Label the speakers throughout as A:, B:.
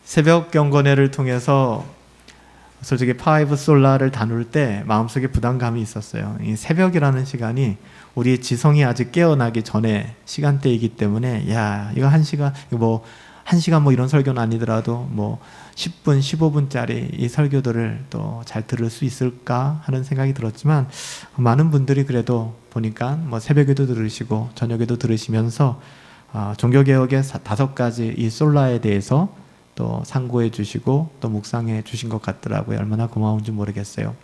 A: 새벽 경건회를 통해서 솔직히 파이브 솔라를 다룰 때 마음속에 부담감이 있었어요. 이 새벽이라는 시간이 우리의 지성이 아직 깨어나기 전에 시간대이기 때문에 야 이거 한 시간 뭐 이런 설교는 아니더라도 뭐 10분 15분짜리 이 설교들을 또 잘 들을 수 있을까 하는 생각이 들었지만 많은 분들이 그래도 보니까 뭐 새벽에도 들으시고 저녁에도 들으시면서 종교개혁의 5가지 이 솔라에 대해서 또 상고해 주시고 또 묵상해 주신 것 같더라고요. 얼마나 고마운지 모르겠어요.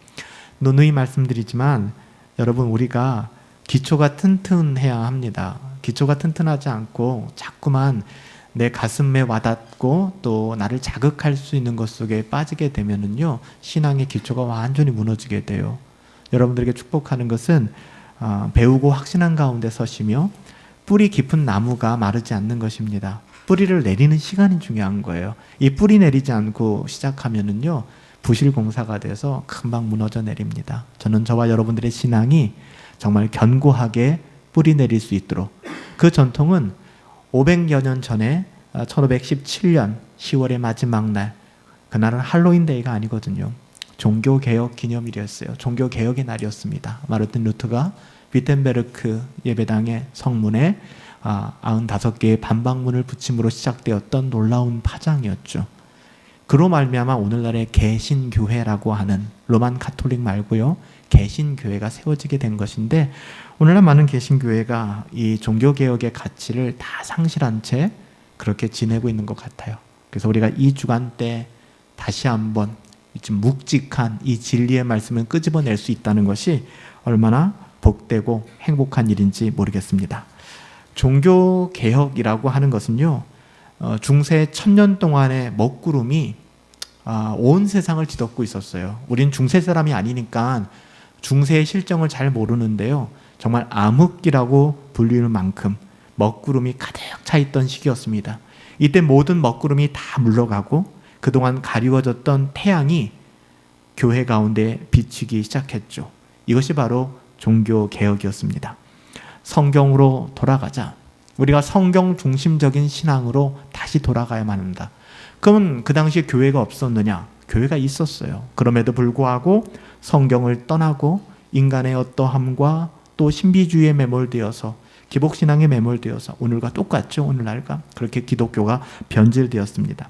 A: 누누이 말씀드리지만 여러분 우리가 기초가 튼튼해야 합니다. 기초가 튼튼하지 않고 자꾸만 내 가슴에 와닿고 또 나를 자극할 수 있는 것 속에 빠지게 되면은요 신앙의 기초가 완전히 무너지게 돼요. 여러분들에게 축복하는 것은 배우고 확신한 가운데 서시며 뿌리 깊은 나무가 마르지 않는 것입니다. 뿌리를 내리는 시간이 중요한 거예요. 이 뿌리 내리지 않고 시작하면은요 부실공사가 돼서 금방 무너져 내립니다. 저는 저와 여러분들의 신앙이 정말 견고하게 뿌리 내릴 수 있도록 그 전통은 500여 년 전에 1517년 10월의 마지막 날 그날은 할로윈데이가 아니거든요. 종교개혁 기념일이었어요. 종교개혁의 날이었습니다. 마르틴 루터가 비텐베르크 예배당의 성문에 95개의 반박문을 붙임으로 시작되었던 놀라운 파장이었죠. 그로 말미암아 오늘날의 개신교회라고 하는 로만 가톨릭 말고요. 개신교회가 세워지게 된 것인데 오늘날 많은 개신교회가 이 종교개혁의 가치를 다 상실한 채 그렇게 지내고 있는 것 같아요. 그래서 우리가 이 주간 때 다시 한번 좀 묵직한 이 진리의 말씀을 끄집어낼 수 있다는 것이 얼마나 복되고 행복한 일인지 모르겠습니다. 종교개혁이라고 하는 것은요 중세 1000년 동안의 먹구름이 온 세상을 뒤덮고 있었어요. 우린 중세 사람이 아니니까 중세의 실정을 잘 모르는데요 정말 암흑기라고 불리는 만큼 먹구름이 가득 차 있던 시기였습니다. 이때 모든 먹구름이 다 물러가고 그동안 가리워졌던 태양이 교회 가운데 비치기 시작했죠. 이것이 바로 종교개혁이었습니다. 성경으로 돌아가자. 우리가 성경 중심적인 신앙으로 다시 돌아가야만 합니다. 그러면 그 당시에 교회가 없었느냐? 교회가 있었어요. 그럼에도 불구하고 성경을 떠나고 인간의 어떠함과 또 신비주의에 매몰되어서 기복신앙에 매몰되어서 오늘과 똑같죠. 오늘날과 그렇게 기독교가 변질되었습니다.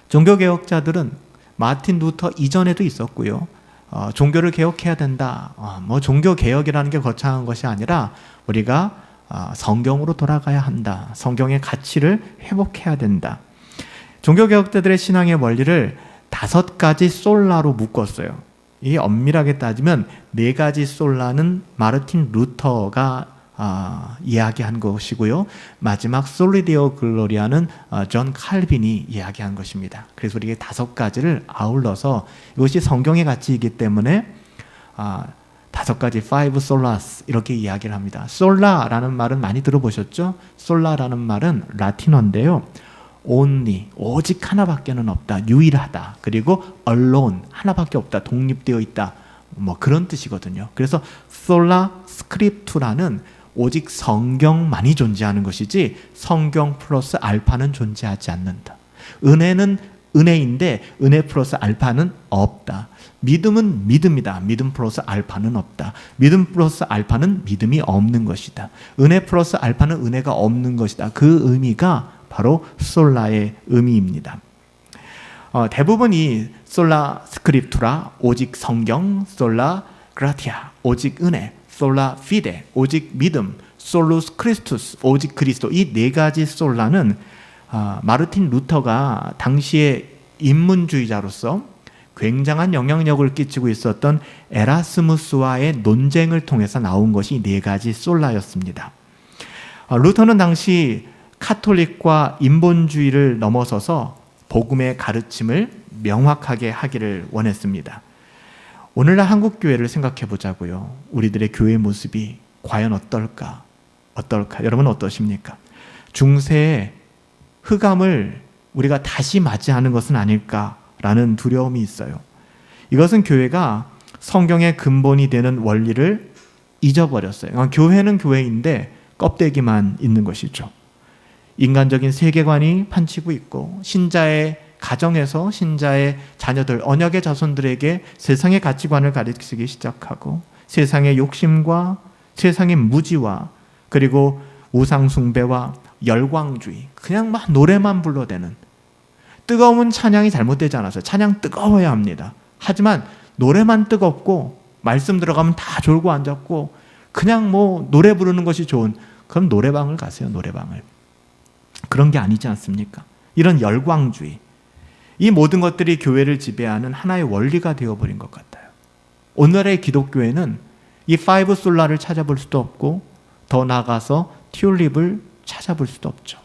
A: 종교개혁자들은 마틴 루터 이전에도 있었고요. 종교를 개혁해야 된다. 종교개혁이라는 게 거창한 것이 아니라 우리가 성경으로 돌아가야 한다. 성경의 가치를 회복해야 된다. 종교개혁자들의 신앙의 원리를 5가지 솔라로 묶었어요. 이 엄밀하게 따지면 4가지 솔라는 마르틴 루터가 이야기한 것이고요. 마지막 솔리디오 글로리아는 존 칼빈이 이야기한 것입니다. 그래서 우리가 5가지를 아울러서 이것이 성경의 가치이기 때문에 5가지 five solas 이렇게 이야기를 합니다. 솔라라는 말은 많이 들어보셨죠? 솔라라는 말은 라틴어인데요. only 오직 하나밖에는 없다. 유일하다. 그리고 alone 하나밖에 없다. 독립되어 있다. 그런 뜻이거든요. 그래서 솔라 스크립투라는 오직 성경만이 존재하는 것이지 성경 플러스 알파는 존재하지 않는다. 은혜는 은혜인데 은혜 플러스 알파는 없다. 믿음은 믿음이다. 믿음 플러스 알파는 없다. 믿음 플러스 알파는 믿음이 없는 것이다. 은혜 플러스 알파는 은혜가 없는 것이다. 그 의미가 바로 솔라의 의미입니다. 대부분 이 솔라 스크립투라 오직 성경, 솔라 그라티아 오직 은혜, 솔라 피데 오직 믿음, 솔루스 크리스투스 오직 그리스도 이 4가지 솔라는 마르틴 루터가 당시의 인문주의자로서 굉장한 영향력을 끼치고 있었던 에라스무스와의 논쟁을 통해서 나온 것이 4가지 솔라였습니다. 루터는 당시 카톨릭과 인본주의를 넘어서서 복음의 가르침을 명확하게 하기를 원했습니다. 오늘날 한국교회를 생각해 보자고요. 우리들의 교회 모습이 과연 어떨까? 여러분 어떠십니까? 중세의 흑암을 우리가 다시 맞이하는 것은 아닐까라는 두려움이 있어요. 이것은 교회가 성경의 근본이 되는 원리를 잊어버렸어요. 교회는 교회인데 껍데기만 있는 것이죠. 인간적인 세계관이 판치고 있고 신자의 가정에서 신자의 자녀들, 언약의 자손들에게 세상의 가치관을 가르치기 시작하고 세상의 욕심과 세상의 무지와 그리고 우상 숭배와 열광주의, 그냥 막 노래만 불러대는, 뜨거운 찬양이 잘못되지 않았어요. 찬양 뜨거워야 합니다. 하지만 노래만 뜨겁고 말씀 들어가면 다 졸고 앉았고 그냥 뭐 노래 부르는 것이 좋은, 그럼 노래방을 가세요. 노래방을. 그런 게 아니지 않습니까? 이런 열광주의, 이 모든 것들이 교회를 지배하는 하나의 원리가 되어버린 것 같아요. 오늘의 기독교회는 이 파이브 솔라를 찾아볼 수도 없고 더 나아가서 튤립을 찾아볼 수도 없죠.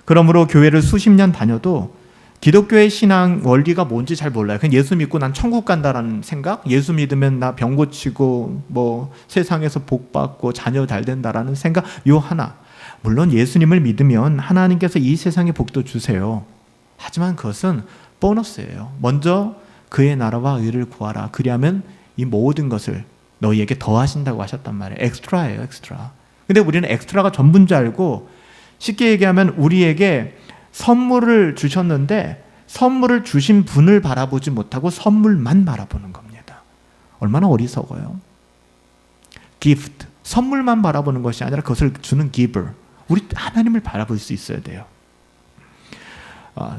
A: 그러므로 교회를 수십 년 다녀도 기독교의 신앙 원리가 뭔지 잘 몰라요. 그냥 예수 믿고 난 천국 간다라는 생각, 예수 믿으면 나 병 고치고 뭐 세상에서 복 받고 자녀 잘 된다라는 생각, 요 하나. 물론 예수님을 믿으면 하나님께서 이 세상에 복도 주세요. 하지만 그것은 보너스예요. 먼저 그의 나라와 의를 구하라. 그리하면 이 모든 것을 너희에게 더하신다고 하셨단 말이에요. 엑스트라예요, 엑스트라. 근데 우리는 엑스트라가 전부인 줄 알고 쉽게 얘기하면 우리에게 선물을 주셨는데 선물을 주신 분을 바라보지 못하고 선물만 바라보는 겁니다. 얼마나 어리석어요. gift, 선물만 바라보는 것이 아니라 그것을 주는 giver, 우리 하나님을 바라볼 수 있어야 돼요.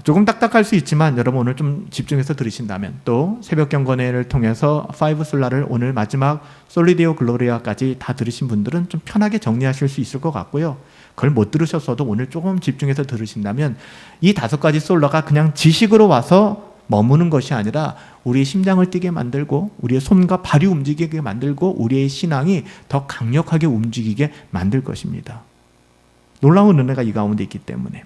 A: 조금 딱딱할 수 있지만 여러분 오늘 좀 집중해서 들으신다면, 또 새벽 경건회를 통해서 파이브 솔라를 오늘 마지막 솔리데오 글로리아까지 다 들으신 분들은 좀 편하게 정리하실 수 있을 것 같고요. 그걸 못 들으셨어도 오늘 조금 집중해서 들으신다면 이 5가지 솔라가 그냥 지식으로 와서 머무는 것이 아니라 우리의 심장을 뛰게 만들고 우리의 손과 발이 움직이게 만들고 우리의 신앙이 더 강력하게 움직이게 만들 것입니다. 놀라운 은혜가 이 가운데 있기 때문에.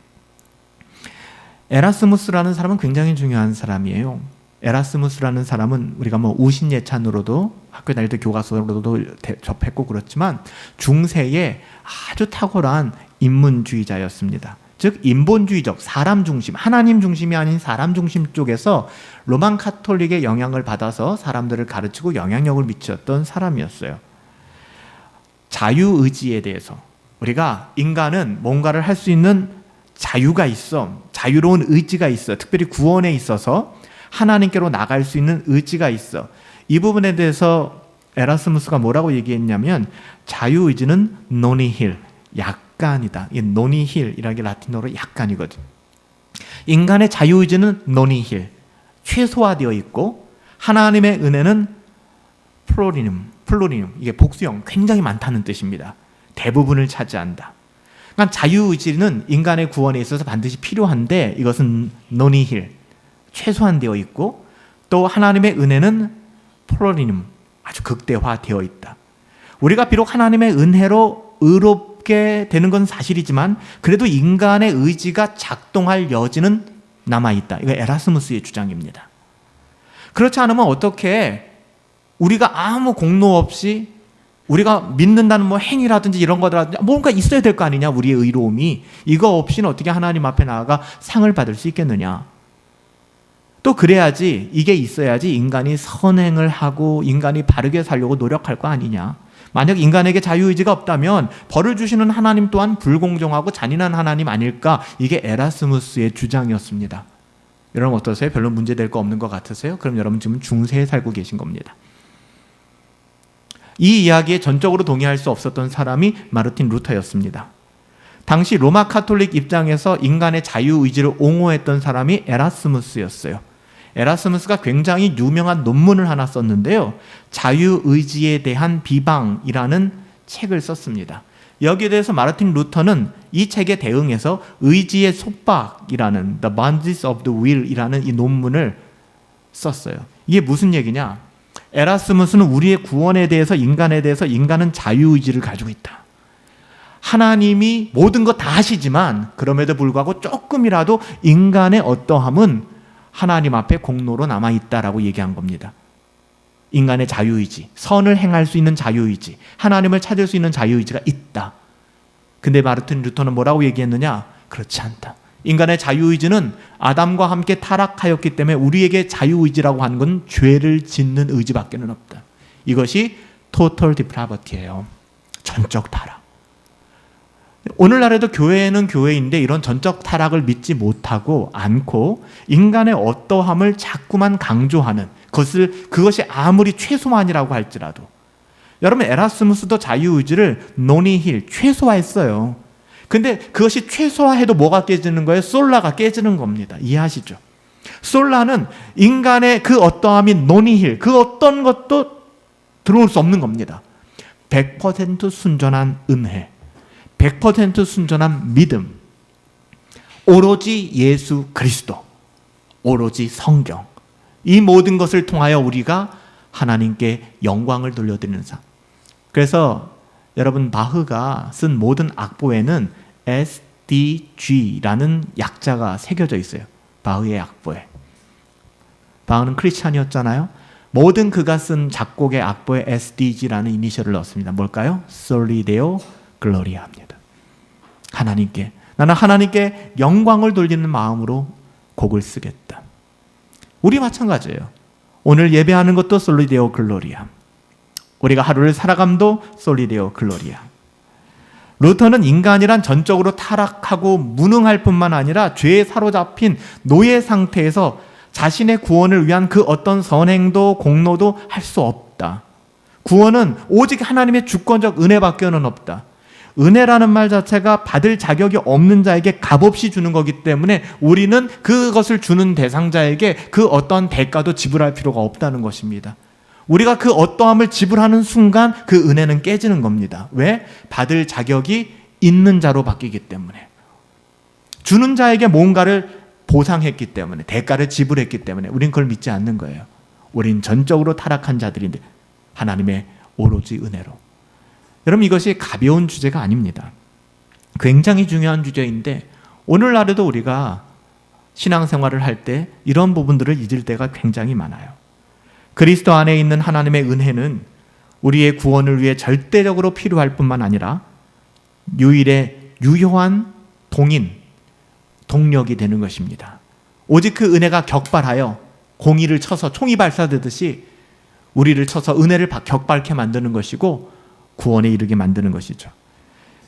A: 에라스무스라는 사람은 굉장히 중요한 사람이에요. 에라스무스라는 사람은 우리가 뭐 우신예찬으로도 학교 다닐 때 교과서로도 접했고 그렇지만 중세에 아주 탁월한 인문주의자였습니다. 즉 인본주의적, 사람 중심, 하나님 중심이 아닌 사람 중심 쪽에서 로만 카톨릭의 영향을 받아서 사람들을 가르치고 영향력을 미쳤던 사람이었어요. 자유의지에 대해서, 우리가 인간은 뭔가를 할 수 있는 자유가 있어, 자유로운 의지가 있어, 특별히 구원에 있어서 하나님께로 나갈 수 있는 의지가 있어. 이 부분에 대해서 에라스무스가 뭐라고 얘기했냐면 자유의지는 노니힐, 약간이다. 이 노니힐이라는 게 라틴어로 약간이거든. 인간의 자유의지는 노니힐, 최소화되어 있고 하나님의 은혜는 플로리눔, 이게 복수형, 굉장히 많다는 뜻입니다. 대부분을 차지한다. 그러니까 자유의지는 인간의 구원에 있어서 반드시 필요한데 이것은 노니힐, 최소한되어 있고, 또 하나님의 은혜는 플로리눔, 아주 극대화되어 있다. 우리가 비록 하나님의 은혜로 의롭게 되는 건 사실이지만 그래도 인간의 의지가 작동할 여지는 남아있다. 이거 에라스무스의 주장입니다. 그렇지 않으면 어떻게 우리가 아무 공로 없이 우리가 믿는다는 뭐 행위라든지 이런 거라든지 뭔가 있어야 될 거 아니냐, 우리의 의로움이. 이거 없이는 어떻게 하나님 앞에 나아가 상을 받을 수 있겠느냐. 또 그래야지, 이게 있어야지 인간이 선행을 하고 인간이 바르게 살려고 노력할 거 아니냐. 만약 인간에게 자유의지가 없다면 벌을 주시는 하나님 또한 불공정하고 잔인한 하나님 아닐까. 이게 에라스무스의 주장이었습니다. 여러분 어떠세요? 별로 문제될 거 없는 것 같으세요? 그럼 여러분 지금 중세에 살고 계신 겁니다. 이 이야기에 전적으로 동의할 수 없었던 사람이 마르틴 루터였습니다. 당시 로마 카톨릭 입장에서 인간의 자유의지를 옹호했던 사람이 에라스무스였어요. 에라스무스가 굉장히 유명한 논문을 하나 썼는데요. 자유의지에 대한 비방이라는 책을 썼습니다. 여기에 대해서 마르틴 루터는 이 책에 대응해서 의지의 속박이라는 The Bonds of the Will이라는 이 논문을 썼어요. 이게 무슨 얘기냐? 에라스무스는 우리의 구원에 대해서, 인간에 대해서 인간은 자유의지를 가지고 있다. 하나님이 모든 것 다 하시지만 그럼에도 불구하고 조금이라도 인간의 어떠함은 하나님 앞에 공로로 남아있다라고 얘기한 겁니다. 인간의 자유의지, 선을 행할 수 있는 자유의지, 하나님을 찾을 수 있는 자유의지가 있다. 근데 마르틴 루터는 뭐라고 얘기했느냐? 그렇지 않다. 인간의 자유의지는 아담과 함께 타락하였기 때문에 우리에게 자유의지라고 하는 건 죄를 짓는 의지밖에는 없다. 이것이 total depravity예요. 전적 타락. 오늘날에도 교회는 교회인데 이런 전적 타락을 믿지 못하고 않고 인간의 어떠함을 자꾸만 강조하는 그것이 아무리 최소한이라고 할지라도, 여러분 에라스무스도 자유의지를 노니힐 최소화했어요. 근데 그것이 최소화해도 뭐가 깨지는 거예요? 솔라가 깨지는 겁니다. 이해하시죠? 솔라는 인간의 그 어떠함이 노니힐, 그 어떤 것도 들어올 수 없는 겁니다. 100% 순전한 은혜, 100% 순전한 믿음, 오로지 예수 그리스도, 오로지 성경, 이 모든 것을 통하여 우리가 하나님께 영광을 돌려드리는 삶. 그래서 여러분 바흐가 쓴 모든 악보에는 SDG라는 약자가 새겨져 있어요. 바흐의 악보에. 바흐는 크리스찬이었잖아요. 모든 그가 쓴 작곡의 악보에 SDG라는 이니셜을 넣었습니다. 뭘까요? Soli Deo Gloria입니다. 하나님께, 나는 하나님께 영광을 돌리는 마음으로 곡을 쓰겠다. 우리 마찬가지예요. 오늘 예배하는 것도 Soli Deo Gloria. 우리가 하루를 살아감도 Soli Deo Gloria. 루터는 인간이란 전적으로 타락하고 무능할 뿐만 아니라 죄에 사로잡힌 노예 상태에서 자신의 구원을 위한 그 어떤 선행도 공로도 할 수 없다. 구원은 오직 하나님의 주권적 은혜밖에는 없다. 은혜라는 말 자체가 받을 자격이 없는 자에게 값없이 주는 거기 때문에 우리는 그것을 주는 대상자에게 그 어떠한 대가도 지불할 필요가 없다는 것입니다. 우리가 그 어떠함을 지불하는 순간 그 은혜는 깨지는 겁니다. 왜? 받을 자격이 있는 자로 바뀌기 때문에. 주는 자에게 뭔가를 보상했기 때문에, 대가를 지불했기 때문에 우린 그걸 믿지 않는 거예요. 우린 전적으로 타락한 자들인데 하나님의 오로지 은혜로. 여러분 이것이 가벼운 주제가 아닙니다. 굉장히 중요한 주제인데 오늘날에도 우리가 신앙생활을 할 때 이런 부분들을 잊을 때가 굉장히 많아요. 그리스도 안에 있는 하나님의 은혜는 우리의 구원을 위해 절대적으로 필요할 뿐만 아니라 유일의 유효한 동력이 되는 것입니다. 오직 그 은혜가 격발하여 공의를 쳐서 총이 발사되듯이 우리를 쳐서 은혜를 격발케 만드는 것이고 구원에 이르게 만드는 것이죠.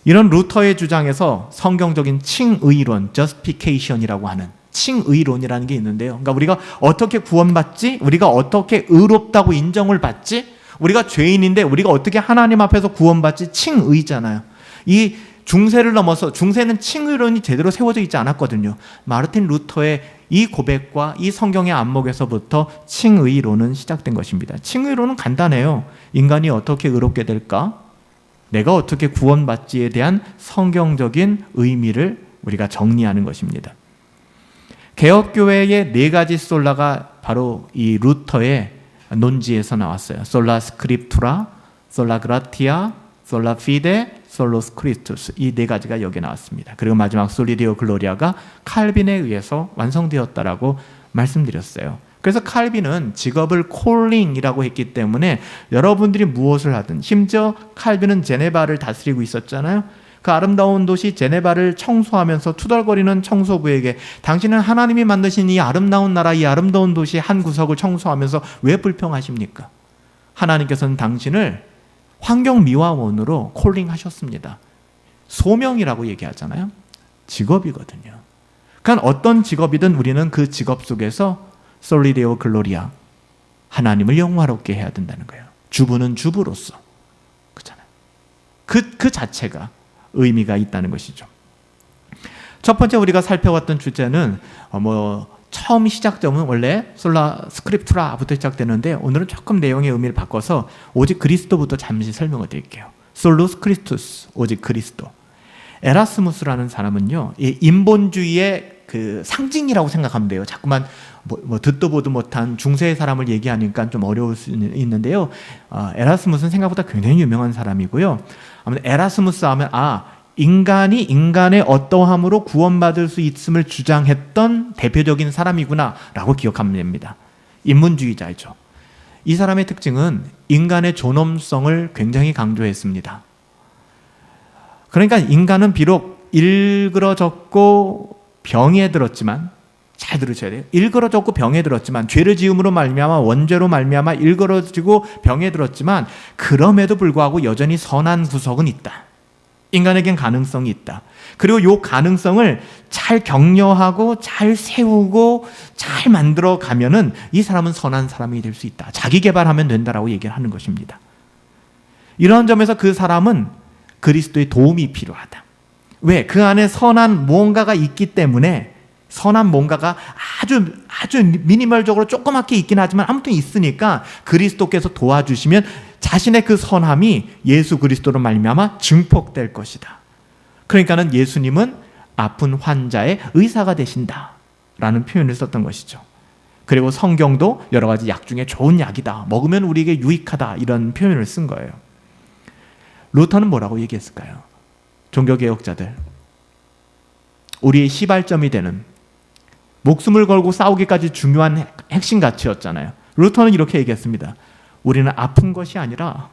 A: 이런 루터의 주장에서 성경적인 칭의론, justification이라고 하는 칭의론이라는 게 있는데요. 그러니까 우리가 어떻게 구원받지? 우리가 어떻게 의롭다고 인정을 받지? 우리가 죄인인데 우리가 어떻게 하나님 앞에서 구원받지? 칭의잖아요. 이 중세를 넘어서, 중세는 칭의론이 제대로 세워져 있지 않았거든요. 마르틴 루터의 이 고백과 이 성경의 안목에서부터 칭의론은 시작된 것입니다. 칭의론은 간단해요. 인간이 어떻게 의롭게 될까? 내가 어떻게 구원받지에 대한 성경적인 의미를 우리가 정리하는 것입니다. 개혁교회의 4가지 솔라가 바로 이 루터의 논지에서 나왔어요. 솔라 스크립투라, 솔라 그라티아, 솔라 피데, 솔로스 크리스투스, 이 4가지가 여기에 나왔습니다. 그리고 마지막 솔리 데오 글로리아가 칼빈에 의해서 완성되었다라고 말씀드렸어요. 그래서 칼빈은 직업을 콜링이라고 했기 때문에 여러분들이 무엇을 하든, 심지어 칼빈은 제네바를 다스리고 있었잖아요. 그 아름다운 도시 제네바를 청소하면서 투덜거리는 청소부에게 당신은 하나님이 만드신 이 아름다운 나라, 이 아름다운 도시 한 구석을 청소하면서 왜 불평하십니까? 하나님께서는 당신을 환경미화원으로 콜링하셨습니다. 소명이라고 얘기하잖아요. 직업이거든요. 그러니까 어떤 직업이든 우리는 그 직업 속에서 솔리 데오 글로리아, 하나님을 영화롭게 해야 된다는 거예요. 주부는 주부로서. 그렇잖아요. 그 자체가 의미가 있다는 것이죠. 첫 번째 우리가 살펴봤던 주제는 처음 시작점은 원래 솔라 스크립투라부터 시작되는데 오늘은 조금 내용의 의미를 바꿔서 오직 그리스도부터 잠시 설명을 드릴게요. 솔로스 크리스투스, 오직 그리스도. 에라스무스라는 사람은요, 이 인본주의의 그 상징이라고 생각하면 돼요. 자꾸만 듣도 보도 못한 중세의 사람을 얘기하니까 좀 어려울 수 있는데요. 에라스무스는 생각보다 굉장히 유명한 사람이고요. 아무튼 에라스무스 하면 인간이 인간의 어떠함으로 구원받을 수 있음을 주장했던 대표적인 사람이구나 라고 기억하면 됩니다. 인문주의자이죠. 이 사람의 특징은 인간의 존엄성을 굉장히 강조했습니다. 그러니까 인간은 비록 일그러졌고 병에 들었지만, 잘 들으셔야 돼요. 일그러졌고 병에 들었지만, 죄를 지음으로 말미암아 원죄로 말미암아 일그러지고 병에 들었지만 그럼에도 불구하고 여전히 선한 구석은 있다. 인간에겐 가능성이 있다. 그리고 이 가능성을 잘 격려하고 잘 세우고 잘 만들어 가면은 이 사람은 선한 사람이 될 수 있다. 자기 개발하면 된다라고 얘기를 하는 것입니다. 이런 점에서 그 사람은 그리스도의 도움이 필요하다. 왜? 그 안에 선한 무언가가 있기 때문에, 선한 뭔가가 아주 미니멀적으로 조그맣게 있긴 하지만 아무튼 있으니까 그리스도께서 도와주시면 자신의 그 선함이 예수 그리스도로 말미암아 증폭될 것이다. 그러니까는 예수님은 아픈 환자의 의사가 되신다라는 표현을 썼던 것이죠. 그리고 성경도 여러 가지 약 중에 좋은 약이다, 먹으면 우리에게 유익하다, 이런 표현을 쓴 거예요. 루터는 뭐라고 얘기했을까요? 종교개혁자들, 우리의 시발점이 되는, 목숨을 걸고 싸우기까지 중요한 핵심 가치였잖아요. 루터는 이렇게 얘기했습니다. 우리는 아픈 것이 아니라,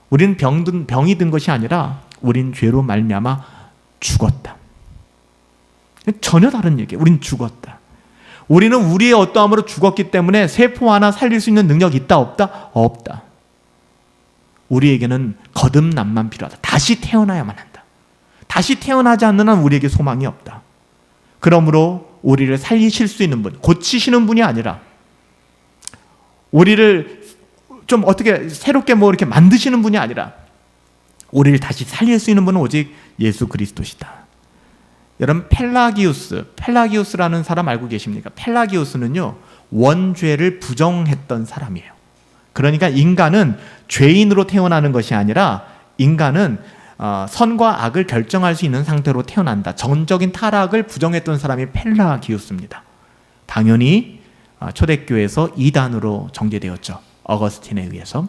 A: 우리는 병이 든 것이 아니라 우린 죄로 말미암아 죽었다. 전혀 다른 얘기예요. 우린 죽었다. 우리는 우리의 어떠함으로 죽었기 때문에 세포 하나 살릴 수 있는 능력이 있다 없다? 없다. 우리에게는 거듭남만 필요하다. 다시 태어나야만 한다. 다시 태어나지 않는 한 우리에게 소망이 없다. 그러므로 우리를 살리실 수 있는 분, 고치시는 분이 아니라 우리를 좀 어떻게 새롭게 이렇게 만드시는 분이 아니라 우리를 다시 살릴 수 있는 분은 오직 예수 그리스도시다. 여러분, 펠라기우스라는 사람 알고 계십니까? 펠라기우스는요, 원죄를 부정했던 사람이에요. 그러니까 인간은 죄인으로 태어나는 것이 아니라 인간은 선과 악을 결정할 수 있는 상태로 태어난다. 전적인 타락을 부정했던 사람이 펠라기우스입니다. 당연히 초대교회에서 이단으로 정죄되었죠. 어거스틴에 의해서.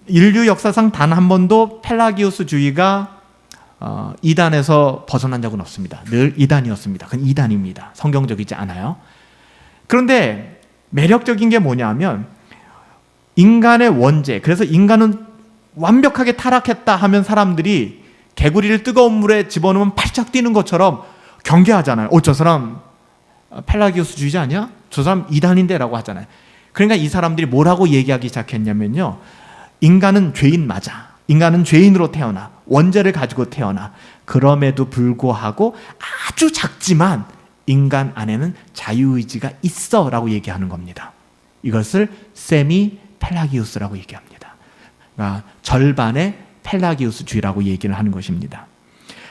A: 인류 역사상 단 한 번도 펠라기우스주의가 이단에서 벗어난 적은 없습니다. 늘 이단이었습니다. 그건 이단입니다. 성경적이지 않아요. 그런데 매력적인 게 뭐냐면 인간의 원죄, 그래서 인간은 완벽하게 타락했다 하면 사람들이 개구리를 뜨거운 물에 집어넣으면 팔짝 뛰는 것처럼 경계하잖아요. 저 사람 펠라기우스주의자 아니야? 저 사람 이단인데 라고 하잖아요. 그러니까 이 사람들이 뭐라고 얘기하기 시작했냐면요, 인간은 죄인 맞아. 인간은 죄인으로 태어나. 원죄를 가지고 태어나. 그럼에도 불구하고 아주 작지만 인간 안에는 자유의지가 있어 라고 얘기하는 겁니다. 이것을 세미 펠라기우스라고 얘기합니다. 그러니까 절반의 펠라기우스주의라고 얘기를 하는 것입니다.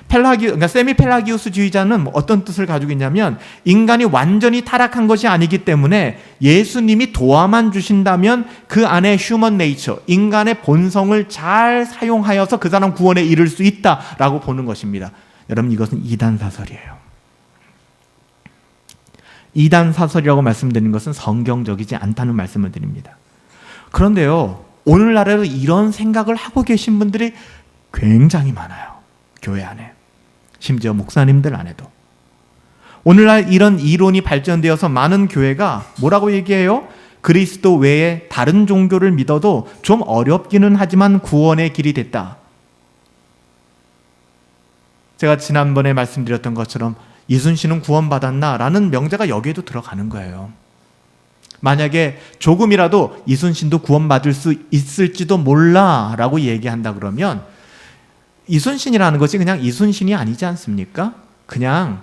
A: 그러니까 세미 펠라기우스주의자는 어떤 뜻을 가지고 있냐면, 인간이 완전히 타락한 것이 아니기 때문에 예수님이 도와만 주신다면 그 안에 휴먼 네이처, 인간의 본성을 잘 사용하여서 그 사람 구원에 이를 수 있다라고 보는 것입니다. 여러분, 이것은 이단 사설이에요. 이단 사설이라고 말씀드리는 것은 성경적이지 않다는 말씀을 드립니다. 그런데요, 오늘날에도 이런 생각을 하고 계신 분들이 굉장히 많아요. 교회 안에. 심지어 목사님들 안에도. 오늘날 이런 이론이 발전되어서 많은 교회가 뭐라고 얘기해요? 그리스도 외에 다른 종교를 믿어도 좀 어렵기는 하지만 구원의 길이 됐다. 제가 지난번에 말씀드렸던 것처럼 이순신은 구원받았나? 라는 명제가 여기에도 들어가는 거예요. 만약에 조금이라도 이순신도 구원받을 수 있을지도 몰라 라고 얘기한다 그러면, 이순신이라는 것이 그냥 이순신이 아니지 않습니까? 그냥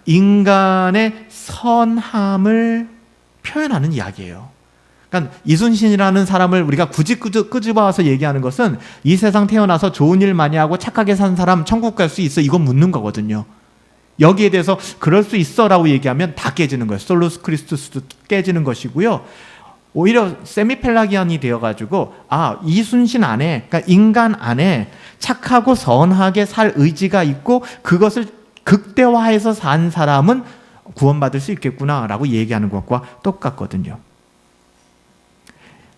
A: 인간의 선함을 표현하는 이야기예요. 그러니까 이순신이라는 사람을 우리가 굳이 끄집어와서 얘기하는 것은 이 세상 태어나서 좋은 일 많이 하고 착하게 산 사람 천국 갈 수 있어? 이건 묻는 거거든요. 여기에 대해서 그럴 수 있어 라고 얘기하면 다 깨지는 거예요. 솔루스 크리스투스도 깨지는 것이고요. 오히려 세미펠라기안이 되어가지고 이순신 안에, 그러니까 인간 안에 착하고 선하게 살 의지가 있고 그것을 극대화해서 산 사람은 구원받을 수 있겠구나 라고 얘기하는 것과 똑같거든요.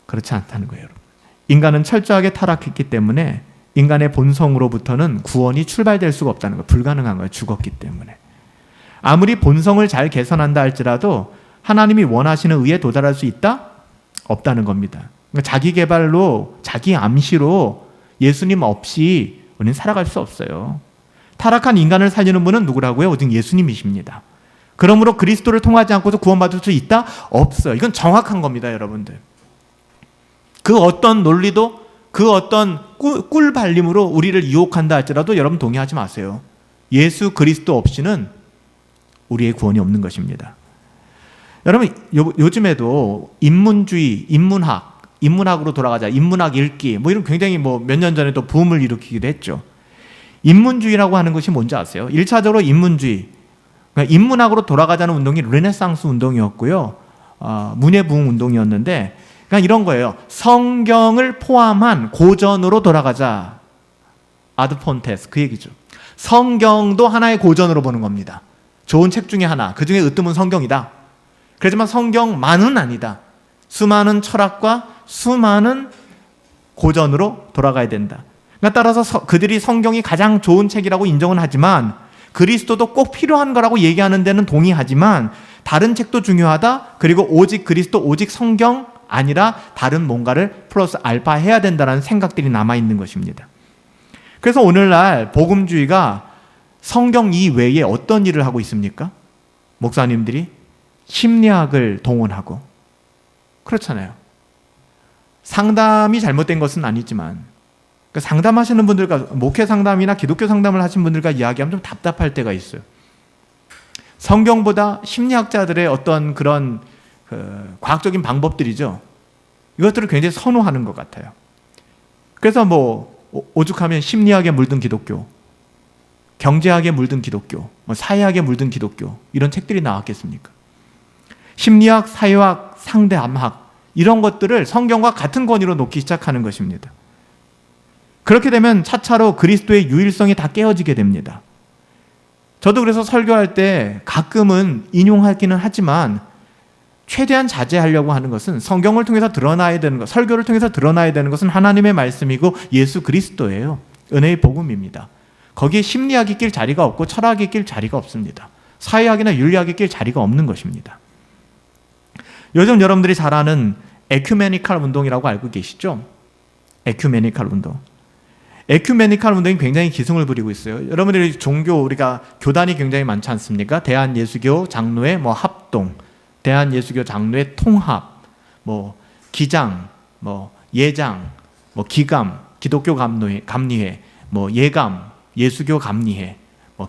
A: 그렇지 않다는 거예요. 인간은 철저하게 타락했기 때문에 인간의 본성으로부터는 구원이 출발될 수가 없다는 거예요. 불가능한 거예요. 죽었기 때문에. 아무리 본성을 잘 개선한다 할지라도 하나님이 원하시는 의에 도달할 수 있다? 없다는 겁니다. 그러니까 자기 개발로, 자기 암시로 예수님 없이 우리는 살아갈 수 없어요. 타락한 인간을 살리는 분은 누구라고요? 오직 예수님이십니다. 그러므로 그리스도를 통하지 않고도 구원받을 수 있다? 없어요. 이건 정확한 겁니다, 여러분들. 그 어떤 논리도 그 어떤 꿀 발림으로 우리를 유혹한다 할지라도 여러분 동의하지 마세요. 예수 그리스도 없이는 우리의 구원이 없는 것입니다. 여러분 요즘에도 인문주의, 인문학으로 돌아가자, 인문학 읽기 뭐 이런 굉장히 몇 년 전에 또 붐을 일으키기도 했죠. 인문주의라고 하는 것이 뭔지 아세요? 1차적으로 인문주의, 그러니까 인문학으로 돌아가자는 운동이 르네상스 운동이었고요. 문예부흥 운동이었는데, 그러니까 이런 거예요. 성경을 포함한 고전으로 돌아가자. 아드폰테스, 그 얘기죠. 성경도 하나의 고전으로 보는 겁니다. 좋은 책 중에 하나, 그 중에 으뜸은 성경이다. 그렇지만 성경만은 아니다. 수많은 철학과 수많은 고전으로 돌아가야 된다. 그러니까 따라서 그들이 성경이 가장 좋은 책이라고 인정은 하지만 그리스도도 꼭 필요한 거라고 얘기하는 데는 동의하지만 다른 책도 중요하다. 그리고 오직 그리스도, 오직 성경 아니라 다른 뭔가를 플러스 알파 해야 된다는 생각들이 남아있는 것입니다. 그래서 오늘날 복음주의가 성경 이외에 어떤 일을 하고 있습니까? 목사님들이 심리학을 동원하고, 그렇잖아요. 상담이 잘못된 것은 아니지만 상담하시는 분들과, 목회 상담이나 기독교 상담을 하신 분들과 이야기하면 좀 답답할 때가 있어요. 성경보다 심리학자들의 어떤 그런 과학적인 방법들이죠. 이것들을 굉장히 선호하는 것 같아요. 그래서 오죽하면 심리학에 물든 기독교, 경제학에 물든 기독교, 사회학에 물든 기독교, 이런 책들이 나왔겠습니까? 심리학, 사회학, 상대암학, 이런 것들을 성경과 같은 권위로 놓기 시작하는 것입니다. 그렇게 되면 차차로 그리스도의 유일성이 다 깨어지게 됩니다. 저도 그래서 설교할 때 가끔은 인용하기는 하지만 최대한 자제하려고 하는 것은 성경을 통해서 드러나야 되는 것, 설교를 통해서 드러나야 되는 것은 하나님의 말씀이고 예수 그리스도예요. 은혜의 복음입니다. 거기에 심리학이 낄 자리가 없고 철학이 낄 자리가 없습니다. 사회학이나 윤리학이 낄 자리가 없는 것입니다. 요즘 여러분들이 잘 아는 에큐메니칼 운동이라고 알고 계시죠? 에큐메니칼 운동. 에큐메니칼 운동이 굉장히 기승을 부리고 있어요. 여러분들이 종교, 우리가 교단이 굉장히 많지 않습니까? 대한예수교 장로회 합동, 대한예수교 장로회 통합, 기장, 예장, 기감, 기독교 감리회, 예감, 예수교 감리회,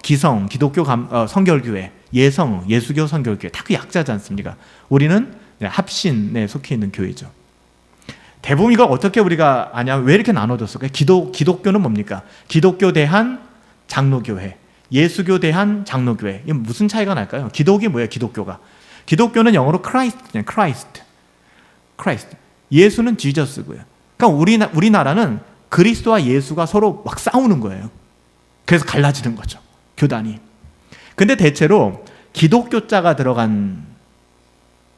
A: 기성, 기독교 성결교회, 예성, 예수교 성결교회, 다 그 약자지 않습니까? 우리는 합신에 속해 있는 교회죠. 대부분 이걸 어떻게 우리가 아냐, 왜 이렇게 나눠졌을까요? 기독교는 뭡니까? 기독교 대한 장로교회, 예수교 대한 장로교회. 이게 무슨 차이가 날까요? 기독이 뭐예요? 기독교는 영어로 크라이스트. 예수는 지저스고요. 그러니까 우리나라는 그리스도와 예수가 서로 막 싸우는 거예요. 그래서 갈라지는 거죠, 교단이. 근데 대체로 기독교자가 들어간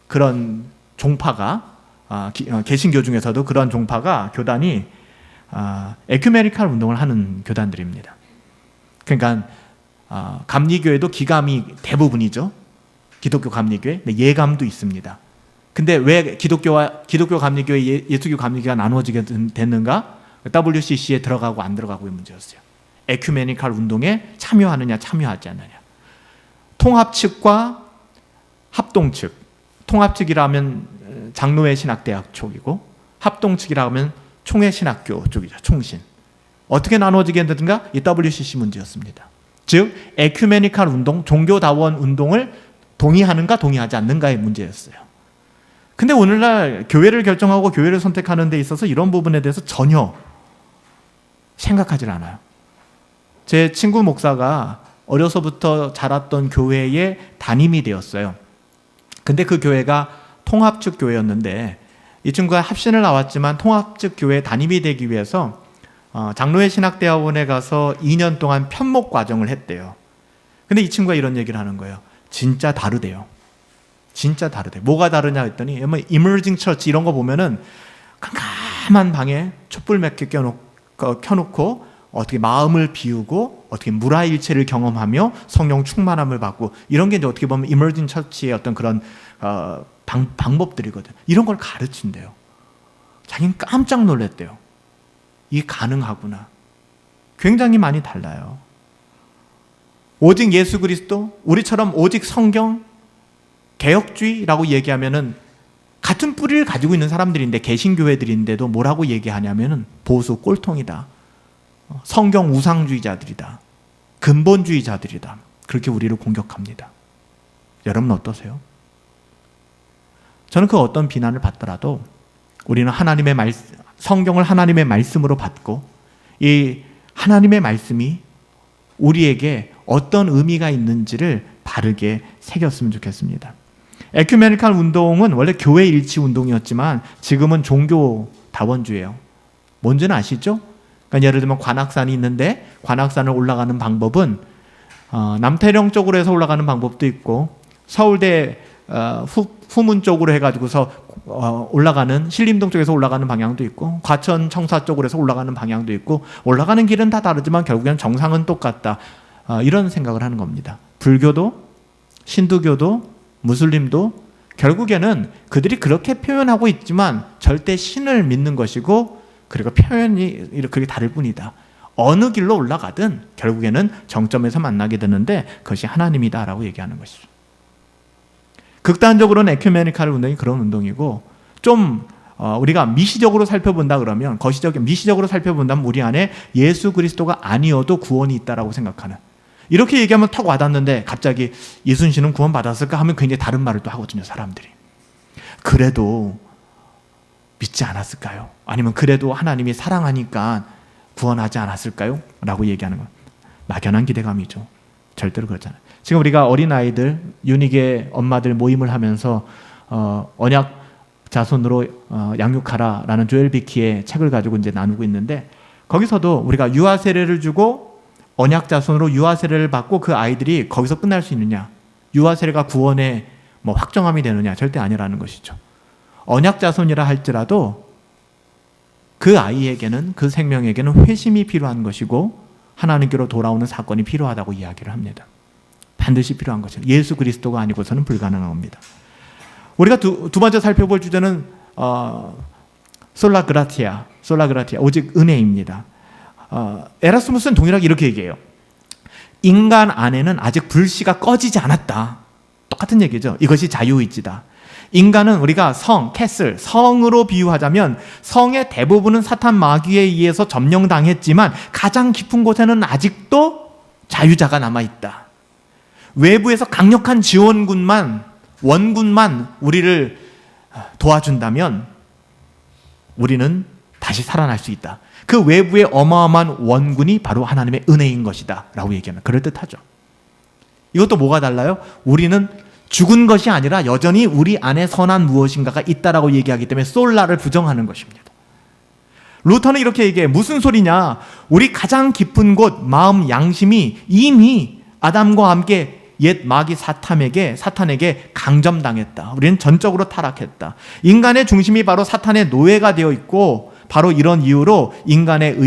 A: 그런 종파가, 개신교 중에서도 그런 종파가, 교단이 에큐메니칼 운동을 하는 교단들입니다. 그러니까 감리교회도 기감이 대부분이죠. 기독교 감리교회, 예감도 있습니다. 근데 왜 기독교 감리교회, 예수교 감리교회가 나누어지게 됐는가? WCC에 들어가고 안 들어가고의 문제였어요. 에큐메니칼 운동에 참여하느냐 참여하지 않느냐. 통합 측과 합동 측. 통합 측이라면 장로회 신학대학 쪽이고 합동 측이라면 총회신학교 쪽이죠. 총신. 어떻게 나누어지게 됐는가? 이 WCC 문제였습니다. 즉 에큐메니칼 운동, 종교다원 운동을 동의하는가 동의하지 않는가의 문제였어요. 근데 오늘날 교회를 결정하고 교회를 선택하는 데 있어서 이런 부분에 대해서 전혀 생각하지 않아요. 제 친구 목사가 어려서부터 자랐던 교회의 담임이 되었어요. 근데 그 교회가 통합측 교회였는데 이 친구가 합신을 나왔지만 통합측 교회 담임이 되기 위해서 장로회 신학대학원에 가서 2년 동안 편목 과정을 했대요. 근데 이 친구가 이런 얘기를 하는 거예요. 진짜 다르대요. 진짜 다르대요. 뭐가 다르냐 했더니 이머징 처치 이런 거 보면은 깜깜한 방에 촛불 몇 개 켜놓고 어떻게 마음을 비우고 어떻게 무라일체를 경험하며 성령 충만함을 받고 이런 게 이제 어떻게 보면 이머징 처치의 어떤 그런 방법들이거든. 이런 걸 가르친대요. 자기는 깜짝 놀랐대요. 이게 가능하구나. 굉장히 많이 달라요. 오직 예수 그리스도, 우리처럼 오직 성경, 개혁주의라고 얘기하면은 같은 뿌리를 가지고 있는 사람들인데, 개신교회들인데도 뭐라고 얘기하냐면은 보수 꼴통이다, 성경 우상주의자들이다, 근본주의자들이다, 그렇게 우리를 공격합니다. 여러분 어떠세요? 저는 그 어떤 비난을 받더라도 우리는 하나님의 성경을 하나님의 말씀으로 받고, 이 하나님의 말씀이 우리에게 어떤 의미가 있는지를 바르게 새겼으면 좋겠습니다. 에큐메니칼 운동은 원래 교회 일치 운동이었지만 지금은 종교 다원주예요. 뭔지는 아시죠? 그러니까 예를 들면 관악산이 있는데, 관악산을 올라가는 방법은 남태령 쪽으로 해서 올라가는 방법도 있고, 서울대 후문 쪽으로 해가지고서 올라가는, 신림동 쪽에서 올라가는 방향도 있고, 과천 청사 쪽으로 해서 올라가는 방향도 있고, 올라가는 길은 다 다르지만 결국에는 정상은 똑같다, 이런 생각을 하는 겁니다. 불교도 신두교도 무슬림도 결국에는 그들이 그렇게 표현하고 있지만 절대 신을 믿는 것이고, 그리고 표현이 그렇게 다를 뿐이다. 어느 길로 올라가든 결국에는 정점에서 만나게 되는데 그것이 하나님이다라고 얘기하는 것이죠. 극단적으로는 에큐메니칼 운동이 그런 운동이고, 좀 우리가 미시적으로 살펴본다 그러면, 미시적으로 살펴본다면 우리 안에 예수 그리스도가 아니어도 구원이 있다라고 생각하는, 이렇게 얘기하면 턱 와닿는데 갑자기 이순신은 구원 받았을까 하면 굉장히 다른 말을 또 하거든요, 사람들이. 그래도 믿지 않았을까요? 아니면 그래도 하나님이 사랑하니까 구원하지 않았을까요? 라고 얘기하는 건 막연한 기대감이죠. 절대로 그렇잖아요. 지금 우리가 어린아이들, 유닉의 엄마들 모임을 하면서 언약 자손으로 양육하라라는 조엘 비키의 책을 가지고 이제 나누고 있는데, 거기서도 우리가 유아 세례를 주고 언약 자손으로 유아 세례를 받고 그 아이들이 거기서 끝날 수 있느냐, 유아 세례가 구원의 확정함이 되느냐, 절대 아니라는 것이죠. 언약 자손이라 할지라도 그 아이에게는, 그 생명에게는 회심이 필요한 것이고 하나님께로 돌아오는 사건이 필요하다고 이야기를 합니다. 반드시 필요한 것이죠. 예수 그리스도가 아니고서는 불가능한 겁니다. 우리가 두 번째 살펴볼 주제는 솔라 그라티아, 오직 은혜입니다. 에라스무스는 동일하게 이렇게 얘기해요. 인간 안에는 아직 불씨가 꺼지지 않았다. 똑같은 얘기죠. 이것이 자유의지다. 인간은 우리가 캐슬, 성으로 비유하자면 성의 대부분은 사탄 마귀에 의해서 점령당했지만 가장 깊은 곳에는 아직도 자유자가 남아있다. 외부에서 강력한 원군만 우리를 도와준다면 우리는 다시 살아날 수 있다. 그 외부의 어마어마한 원군이 바로 하나님의 은혜인 것이다 라고 얘기하면 그럴듯하죠. 이것도 뭐가 달라요? 우리는 죽은 것이 아니라 여전히 우리 안에 선한 무엇인가가 있다라고 얘기하기 때문에 솔라를 부정하는 것입니다. 루터는 이렇게 얘기해요. 무슨 소리냐? 우리 가장 깊은 곳, 마음, 양심이 이미 아담과 함께 옛 마귀 사탄에게 강점당했다. 우리는 전적으로 타락했다. 인간의 중심이 바로 사탄의 노예가 되어 있고, 바로 이런 이유로 인간의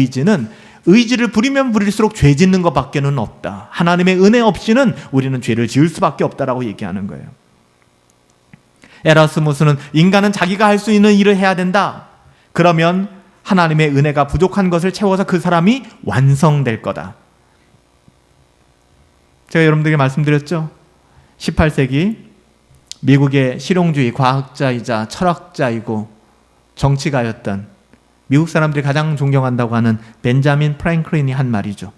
A: 의지를 부리면 부릴수록 죄 짓는 것밖에는 없다. 하나님의 은혜 없이는 우리는 죄를 지을 수밖에 없다라고 얘기하는 거예요. 에라스무스는 인간은 자기가 할 수 있는 일을 해야 된다. 그러면 하나님의 은혜가 부족한 것을 채워서 그 사람이 완성될 거다. 제가 여러분들에게 말씀드렸죠. 18세기 미국의 실용주의 과학자이자 철학자이고 정치가였던, 미국 사람들이 가장 존경한다고 하는 벤자민 프랭클린이 한 말이죠.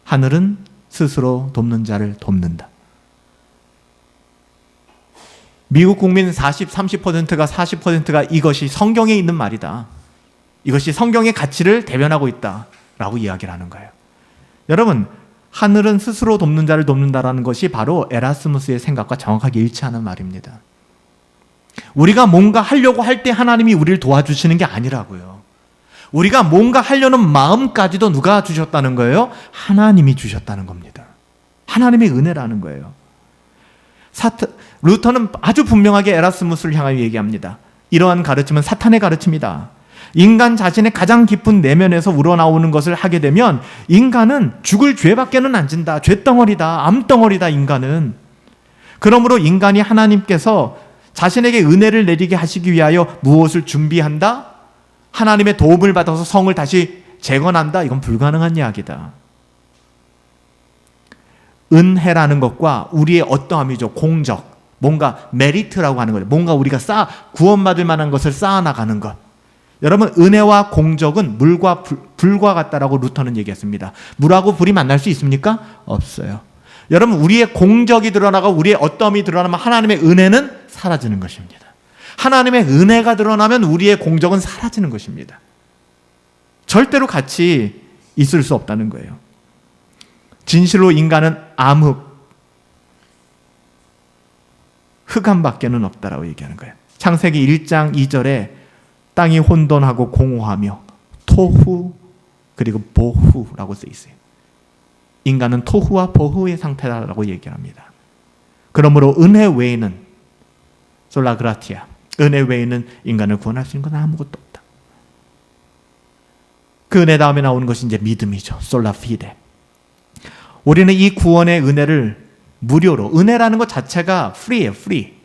A: 하늘은 스스로 돕는 자를 돕는다. 미국 국민 30%가 40%가 이것이 성경에 있는 말이다. 이것이 성경의 가치를 대변하고 있다라고 이야기를 하는 거예요. 여러분, 하늘은 스스로 돕는 자를 돕는다라는 것이 바로 에라스무스의 생각과 정확하게 일치하는 말입니다. 우리가 뭔가 하려고 할 때 하나님이 우리를 도와주시는 게 아니라고요. 우리가 뭔가 하려는 마음까지도 누가 주셨다는 거예요? 하나님이 주셨다는 겁니다. 하나님의 은혜라는 거예요. 루터는 아주 분명하게 에라스무스를 향하여 얘기합니다. 이러한 가르침은 사탄의 가르침이다. 인간 자신의 가장 깊은 내면에서 우러나오는 것을 하게 되면 인간은 죽을 죄밖에는 안 진다. 죄덩어리다. 암덩어리다, 인간은. 그러므로 인간이 하나님께서 자신에게 은혜를 내리게 하시기 위하여 무엇을 준비한다? 하나님의 도움을 받아서 성을 다시 재건한다? 이건 불가능한 이야기다. 은혜라는 것과 우리의 어떠함이죠. 공적, 뭔가 메리트라고 하는 거죠. 뭔가 우리가 구원받을 만한 것을 쌓아나가는 것. 여러분, 은혜와 공적은 물과 불과 같다라고 루터는 얘기했습니다. 물하고 불이 만날 수 있습니까? 없어요. 여러분, 우리의 공적이 드러나고 우리의 어떠함이 드러나면 하나님의 은혜는 사라지는 것입니다. 하나님의 은혜가 드러나면 우리의 공적은 사라지는 것입니다. 절대로 같이 있을 수 없다는 거예요. 진실로 인간은 흑암밖에는 없다라고 얘기하는 거예요. 창세기 1장 2절에 땅이 혼돈하고 공허하며 토후 그리고 보후라고 써 있어요. 인간은 토후와 보후의 상태라고 얘기합니다. 그러므로 은혜 외에는 솔라그라티아, 은혜 외에는 인간을 구원할 수 있는 건 아무것도 없다. 그 은혜 다음에 나오는 것이 이제 믿음이죠. 솔라피데. 우리는 이 구원의 은혜를 무료로, 은혜라는 것 자체가 프리예요. 프리.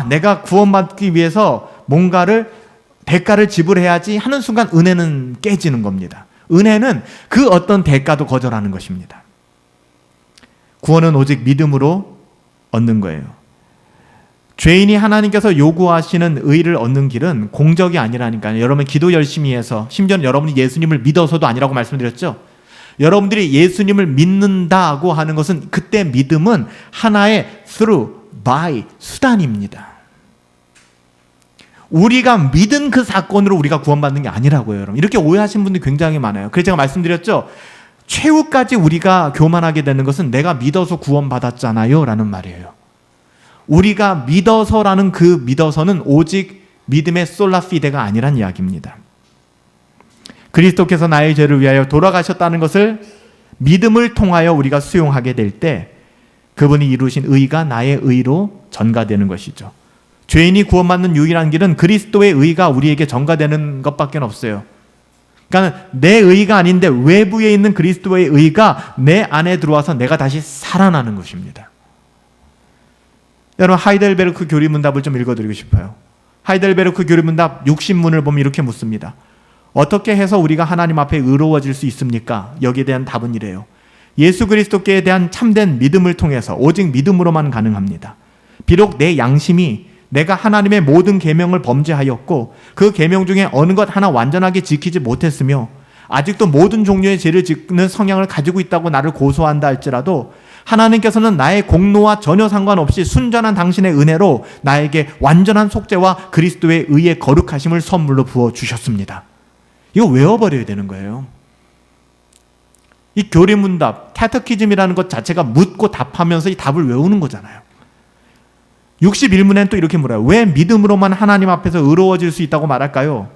A: 내가 구원받기 위해서 뭔가를 대가를 지불해야지 하는 순간 은혜는 깨지는 겁니다. 은혜는 그 어떤 대가도 거절하는 것입니다. 구원은 오직 믿음으로 얻는 거예요. 죄인이 하나님께서 요구하시는 의를 얻는 길은 공적이 아니라니까요. 여러분 기도 열심히 해서, 심지어는 여러분이 예수님을 믿어서도 아니라고 말씀드렸죠. 여러분들이 예수님을 믿는다고 하는 것은 그때 믿음은 하나의 through, by 수단입니다. 우리가 믿은 그 사건으로 우리가 구원받는 게 아니라고요, 여러분. 이렇게 오해하신 분들이 굉장히 많아요. 그래서 제가 말씀드렸죠. 최후까지 우리가 교만하게 되는 것은 내가 믿어서 구원받았잖아요 라는 말이에요. 우리가 믿어서라는 그 믿어서는 오직 믿음의 솔라피데가 아니란 이야기입니다. 그리스도께서 나의 죄를 위하여 돌아가셨다는 것을 믿음을 통하여 우리가 수용하게 될 때 그분이 이루신 의가 나의 의로 전가되는 것이죠. 죄인이 구원받는 유일한 길은 그리스도의 의가 우리에게 전가되는 것밖에 없어요. 그러니까 내 의가 아닌데 외부에 있는 그리스도의 의가 내 안에 들어와서 내가 다시 살아나는 것입니다. 여러분, 하이델베르크 교리문답을 좀 읽어드리고 싶어요. 하이델베르크 교리문답 60문을 보면 이렇게 묻습니다. 어떻게 해서 우리가 하나님 앞에 의로워질 수 있습니까? 여기에 대한 답은 이래요. 예수 그리스도께 대한 참된 믿음을 통해서 오직 믿음으로만 가능합니다. 비록 내 양심이 내가 하나님의 모든 계명을 범죄하였고 그 계명 중에 어느 것 하나 완전하게 지키지 못했으며 아직도 모든 종류의 죄를 짓는 성향을 가지고 있다고 나를 고소한다 할지라도 하나님께서는 나의 공로와 전혀 상관없이 순전한 당신의 은혜로 나에게 완전한 속죄와 그리스도의 의의 거룩하심을 선물로 부어주셨습니다. 이거 외워버려야 되는 거예요. 이 교리문답, 캐터키즘이라는 것 자체가 묻고 답하면서 이 답을 외우는 거잖아요. 61문에는 또 이렇게 물어요. 왜 믿음으로만 하나님 앞에서 의로워질 수 있다고 말할까요?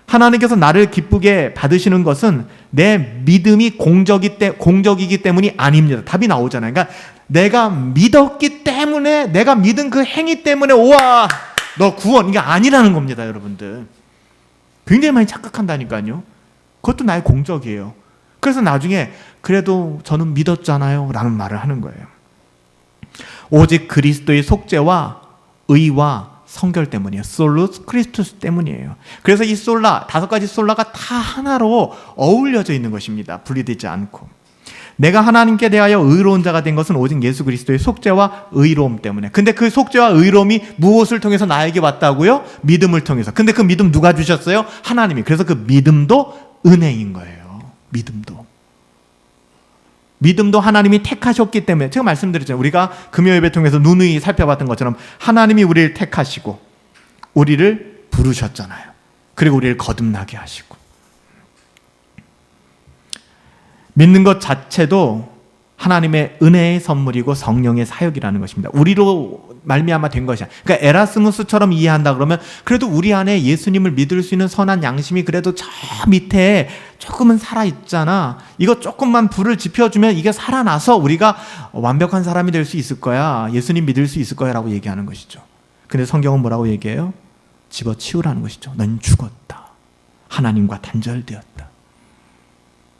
A: 하나님께서 나를 기쁘게 받으시는 것은 내 믿음이 공적이기 때문이 아닙니다. 답이 나오잖아요. 그러니까 내가 믿었기 때문에, 내가 믿은 그 행위 때문에 우와 너 구원, 이게 아니라는 겁니다. 여러분들 굉장히 많이 착각한다니까요. 그것도 나의 공적이에요. 그래서 나중에 그래도 저는 믿었잖아요 라는 말을 하는 거예요. 오직 그리스도의 속죄와 의와 성결 때문이에요. 솔루스 크리스투스 때문이에요. 그래서 이 솔라, 5가지 솔라가 다 하나로 어울려져 있는 것입니다. 분리되지 않고. 내가 하나님께 대하여 의로운 자가 된 것은 오직 예수 그리스도의 속죄와 의로움 때문에. 근데 그 속죄와 의로움이 무엇을 통해서 나에게 왔다고요? 믿음을 통해서. 근데 그 믿음 누가 주셨어요? 하나님이. 그래서 그 믿음도 은혜인 거예요. 믿음도 하나님이 택하셨기 때문에. 제가 말씀드렸잖아요. 우리가 금요예배 통해서 누누이 살펴봤던 것처럼 하나님이 우리를 택하시고 우리를 부르셨잖아요. 그리고 우리를 거듭나게 하시고. 믿는 것 자체도 하나님의 은혜의 선물이고 성령의 사역이라는 것입니다. 우리로 말미암아 된 것이야. 그러니까 에라스무스처럼 이해한다 그러면 그래도 우리 안에 예수님을 믿을 수 있는 선한 양심이 그래도 저 밑에 조금은 살아있잖아. 이거 조금만 불을 지펴주면 이게 살아나서 우리가 완벽한 사람이 될 수 있을 거야. 예수님 믿을 수 있을 거야 라고 얘기하는 것이죠. 근데 성경은 뭐라고 얘기해요? 집어치우라는 것이죠. 넌 죽었다. 하나님과 단절되었다.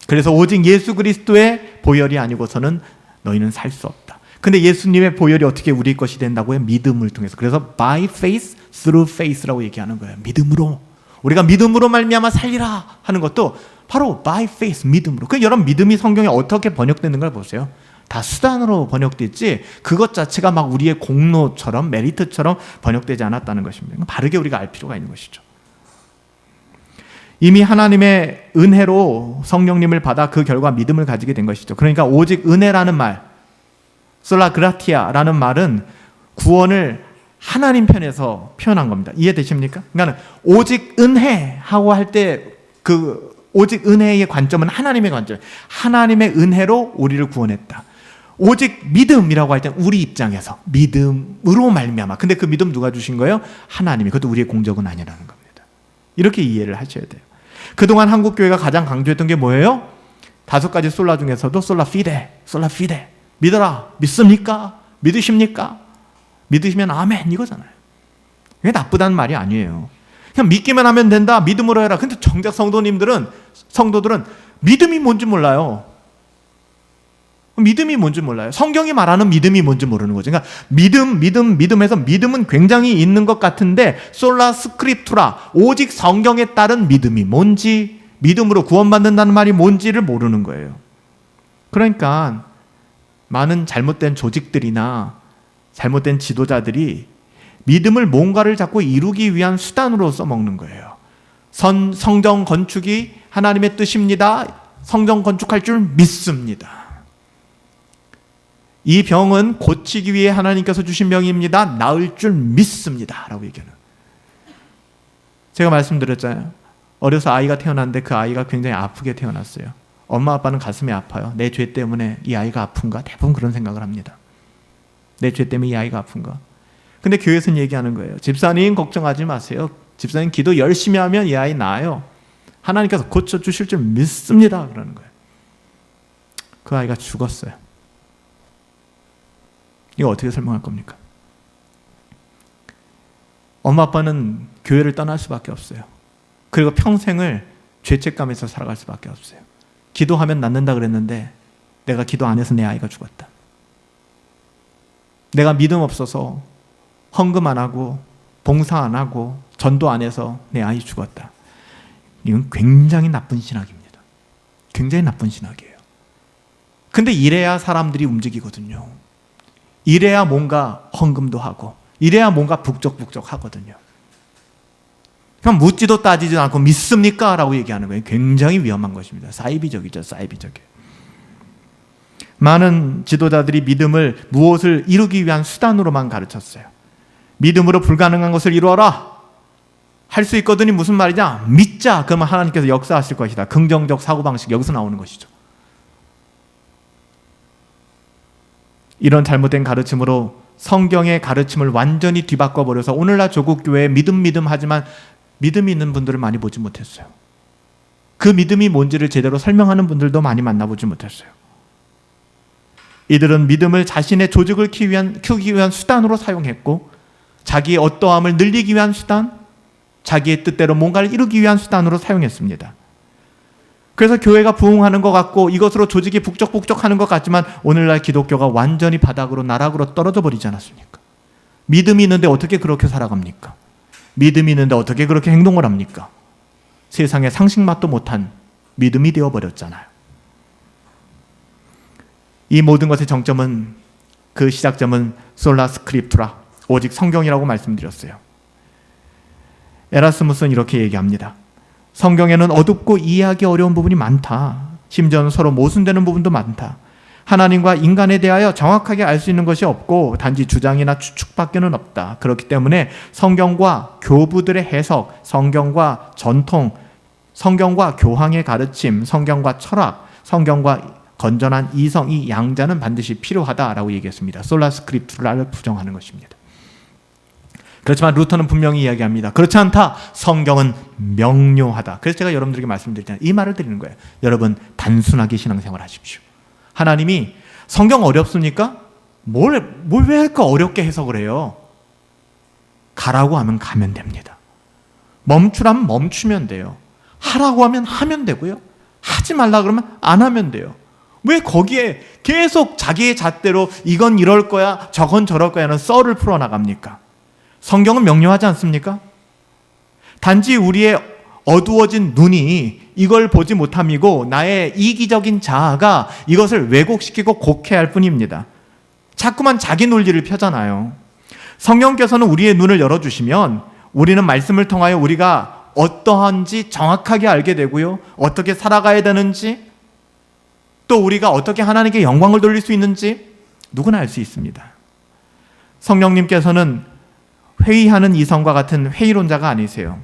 A: 그래서 오직 예수 그리스도의 보혈이 아니고서는 너희는 살 수 없다. 근데 예수님의 보혈이 어떻게 우리 것이 된다고요? 믿음을 통해서. 그래서 by faith, through faith라고 얘기하는 거예요. 믿음으로. 우리가 믿음으로 말미암아 살리라 하는 것도 바로 by faith, 믿음으로. 그 여러분 믿음이 성경에 어떻게 번역되는 걸 보세요. 다 수단으로 번역됐지 그것 자체가 막 우리의 공로처럼 메리트처럼 번역되지 않았다는 것입니다. 바르게 우리가 알 필요가 있는 것이죠. 이미 하나님의 은혜로 성령님을 받아 그 결과 믿음을 가지게 된 것이죠. 그러니까 오직 은혜라는 말, 솔라 그라티아라는 말은 구원을 하나님 편에서 표현한 겁니다. 이해되십니까? 그러니까 오직 은혜하고 할 때 그 오직 은혜의 관점은 하나님의 관점. 하나님의 은혜로 우리를 구원했다. 오직 믿음이라고 할 때 우리 입장에서 믿음으로 말미암아. 근데 그 믿음 누가 주신 거예요? 하나님이. 그것도 우리의 공적은 아니라는 겁니다. 이렇게 이해를 하셔야 돼요. 그동안 한국교회가 가장 강조했던 게 뭐예요? 5가지 솔라 중에서도 솔라 피데, 솔라 피데. 믿어라. 믿습니까? 믿으십니까? 믿으시면 아멘 이거잖아요. 그게 나쁘다는 말이 아니에요. 그냥 믿기만 하면 된다. 믿음으로 해라. 근데 정작 성도들은 믿음이 뭔지 몰라요. 믿음이 뭔지 몰라요. 성경이 말하는 믿음이 뭔지 모르는 거죠. 그러니까 믿음에서 믿음은 굉장히 있는 것 같은데 솔라 스크립투라 오직 성경에 따른 믿음이 뭔지 믿음으로 구원받는다는 말이 뭔지를 모르는 거예요. 그러니까 많은 잘못된 조직들이나 잘못된 지도자들이 믿음을 뭔가를 자꾸 이루기 위한 수단으로 써먹는 거예요. 성전 건축이 하나님의 뜻입니다. 성전 건축할 줄 믿습니다. 이 병은 고치기 위해 하나님께서 주신 병입니다. 나을 줄 믿습니다. 라고 얘기하는. 제가 말씀드렸잖아요. 어려서 아이가 태어났는데 그 아이가 굉장히 아프게 태어났어요. 엄마 아빠는 가슴이 아파요. 내 죄 때문에 이 아이가 아픈가? 대부분 그런 생각을 합니다. 내 죄 때문에 이 아이가 아픈가? 근데 교회에서는 얘기하는 거예요. 집사님 걱정하지 마세요. 집사님 기도 열심히 하면 이 아이 나아요. 하나님께서 고쳐주실 줄 믿습니다. 그러는 거예요. 그 아이가 죽었어요. 이거 어떻게 설명할 겁니까? 엄마 아빠는 교회를 떠날 수밖에 없어요. 그리고 평생을 죄책감에서 살아갈 수밖에 없어요. 기도하면 낫는다 그랬는데 내가 기도 안 해서 내 아이가 죽었다. 내가 믿음 없어서 헌금 안 하고 봉사 안 하고 전도 안 해서 내 아이 죽었다. 이건 굉장히 나쁜 신학입니다. 굉장히 나쁜 신학이에요. 근데 이래야 사람들이 움직이거든요. 이래야 뭔가 헌금도 하고 이래야 뭔가 북적북적 하거든요. 그냥 묻지도 따지지도 않고 믿습니까? 라고 얘기하는 거예요. 굉장히 위험한 것입니다. 사이비적이죠. 사이비적이에요. 많은 지도자들이 믿음을 무엇을 이루기 위한 수단으로만 가르쳤어요. 믿음으로 불가능한 것을 이루어라. 할 수 있거든이 무슨 말이냐? 믿자. 그러면 하나님께서 역사하실 것이다. 긍정적 사고방식 여기서 나오는 것이죠. 이런 잘못된 가르침으로 성경의 가르침을 완전히 뒤바꿔버려서 오늘날 조국교회에 믿음 하지만 믿음이 있는 분들을 많이 보지 못했어요. 그 믿음이 뭔지를 제대로 설명하는 분들도 많이 만나보지 못했어요. 이들은 믿음을 자신의 조직을 키우기 위한 수단으로 사용했고 자기의 어떠함을 늘리기 위한 수단, 자기의 뜻대로 뭔가를 이루기 위한 수단으로 사용했습니다. 그래서 교회가 부흥하는 것 같고 이것으로 조직이 북적북적하는 것 같지만 오늘날 기독교가 완전히 바닥으로 나락으로 떨어져 버리지 않았습니까? 믿음이 있는데 어떻게 그렇게 살아갑니까? 믿음이 있는데 어떻게 그렇게 행동을 합니까? 세상에 상식맛도 못한 믿음이 되어버렸잖아요. 이 모든 것의 정점은 그 시작점은 솔라 스크립투라 오직 성경이라고 말씀드렸어요. 에라스무스는 이렇게 얘기합니다. 성경에는 어둡고 이해하기 어려운 부분이 많다. 심지어는 서로 모순되는 부분도 많다. 하나님과 인간에 대하여 정확하게 알 수 있는 것이 없고 단지 주장이나 추측밖에는 없다. 그렇기 때문에 성경과 교부들의 해석, 성경과 전통, 성경과 교황의 가르침, 성경과 철학, 성경과 건전한 이성, 이 양자는 반드시 필요하다라고 얘기했습니다. 솔라 스크립투라를 부정하는 것입니다. 그렇지만 루터는 분명히 이야기합니다. 그렇지 않다. 성경은 명료하다. 그래서 제가 여러분들에게 말씀드릴 때는 이 말을 드리는 거예요. 여러분 단순하게 신앙생활 하십시오. 하나님이 성경 어렵습니까? 왜 이렇게 어렵게 해석을 해요? 가라고 하면 가면 됩니다. 멈추라면 멈추면 돼요. 하라고 하면 하면 되고요. 하지 말라 그러면 안 하면 돼요. 왜 거기에 계속 자기의 잣대로 이건 이럴 거야 저건 저럴 거야는 썰을 풀어나갑니까? 성경은 명료하지 않습니까? 단지 우리의 어두워진 눈이 이걸 보지 못함이고 나의 이기적인 자아가 이것을 왜곡시키고 곡해할 뿐입니다. 자꾸만 자기 논리를 펴잖아요. 성령께서는 우리의 눈을 열어주시면 우리는 말씀을 통하여 우리가 어떠한지 정확하게 알게 되고요. 어떻게 살아가야 되는지, 또 우리가 어떻게 하나님께 영광을 돌릴 수 있는지 누구나 알 수 있습니다. 성령님께서는 회의하는 이성과 같은 회의론자가 아니세요.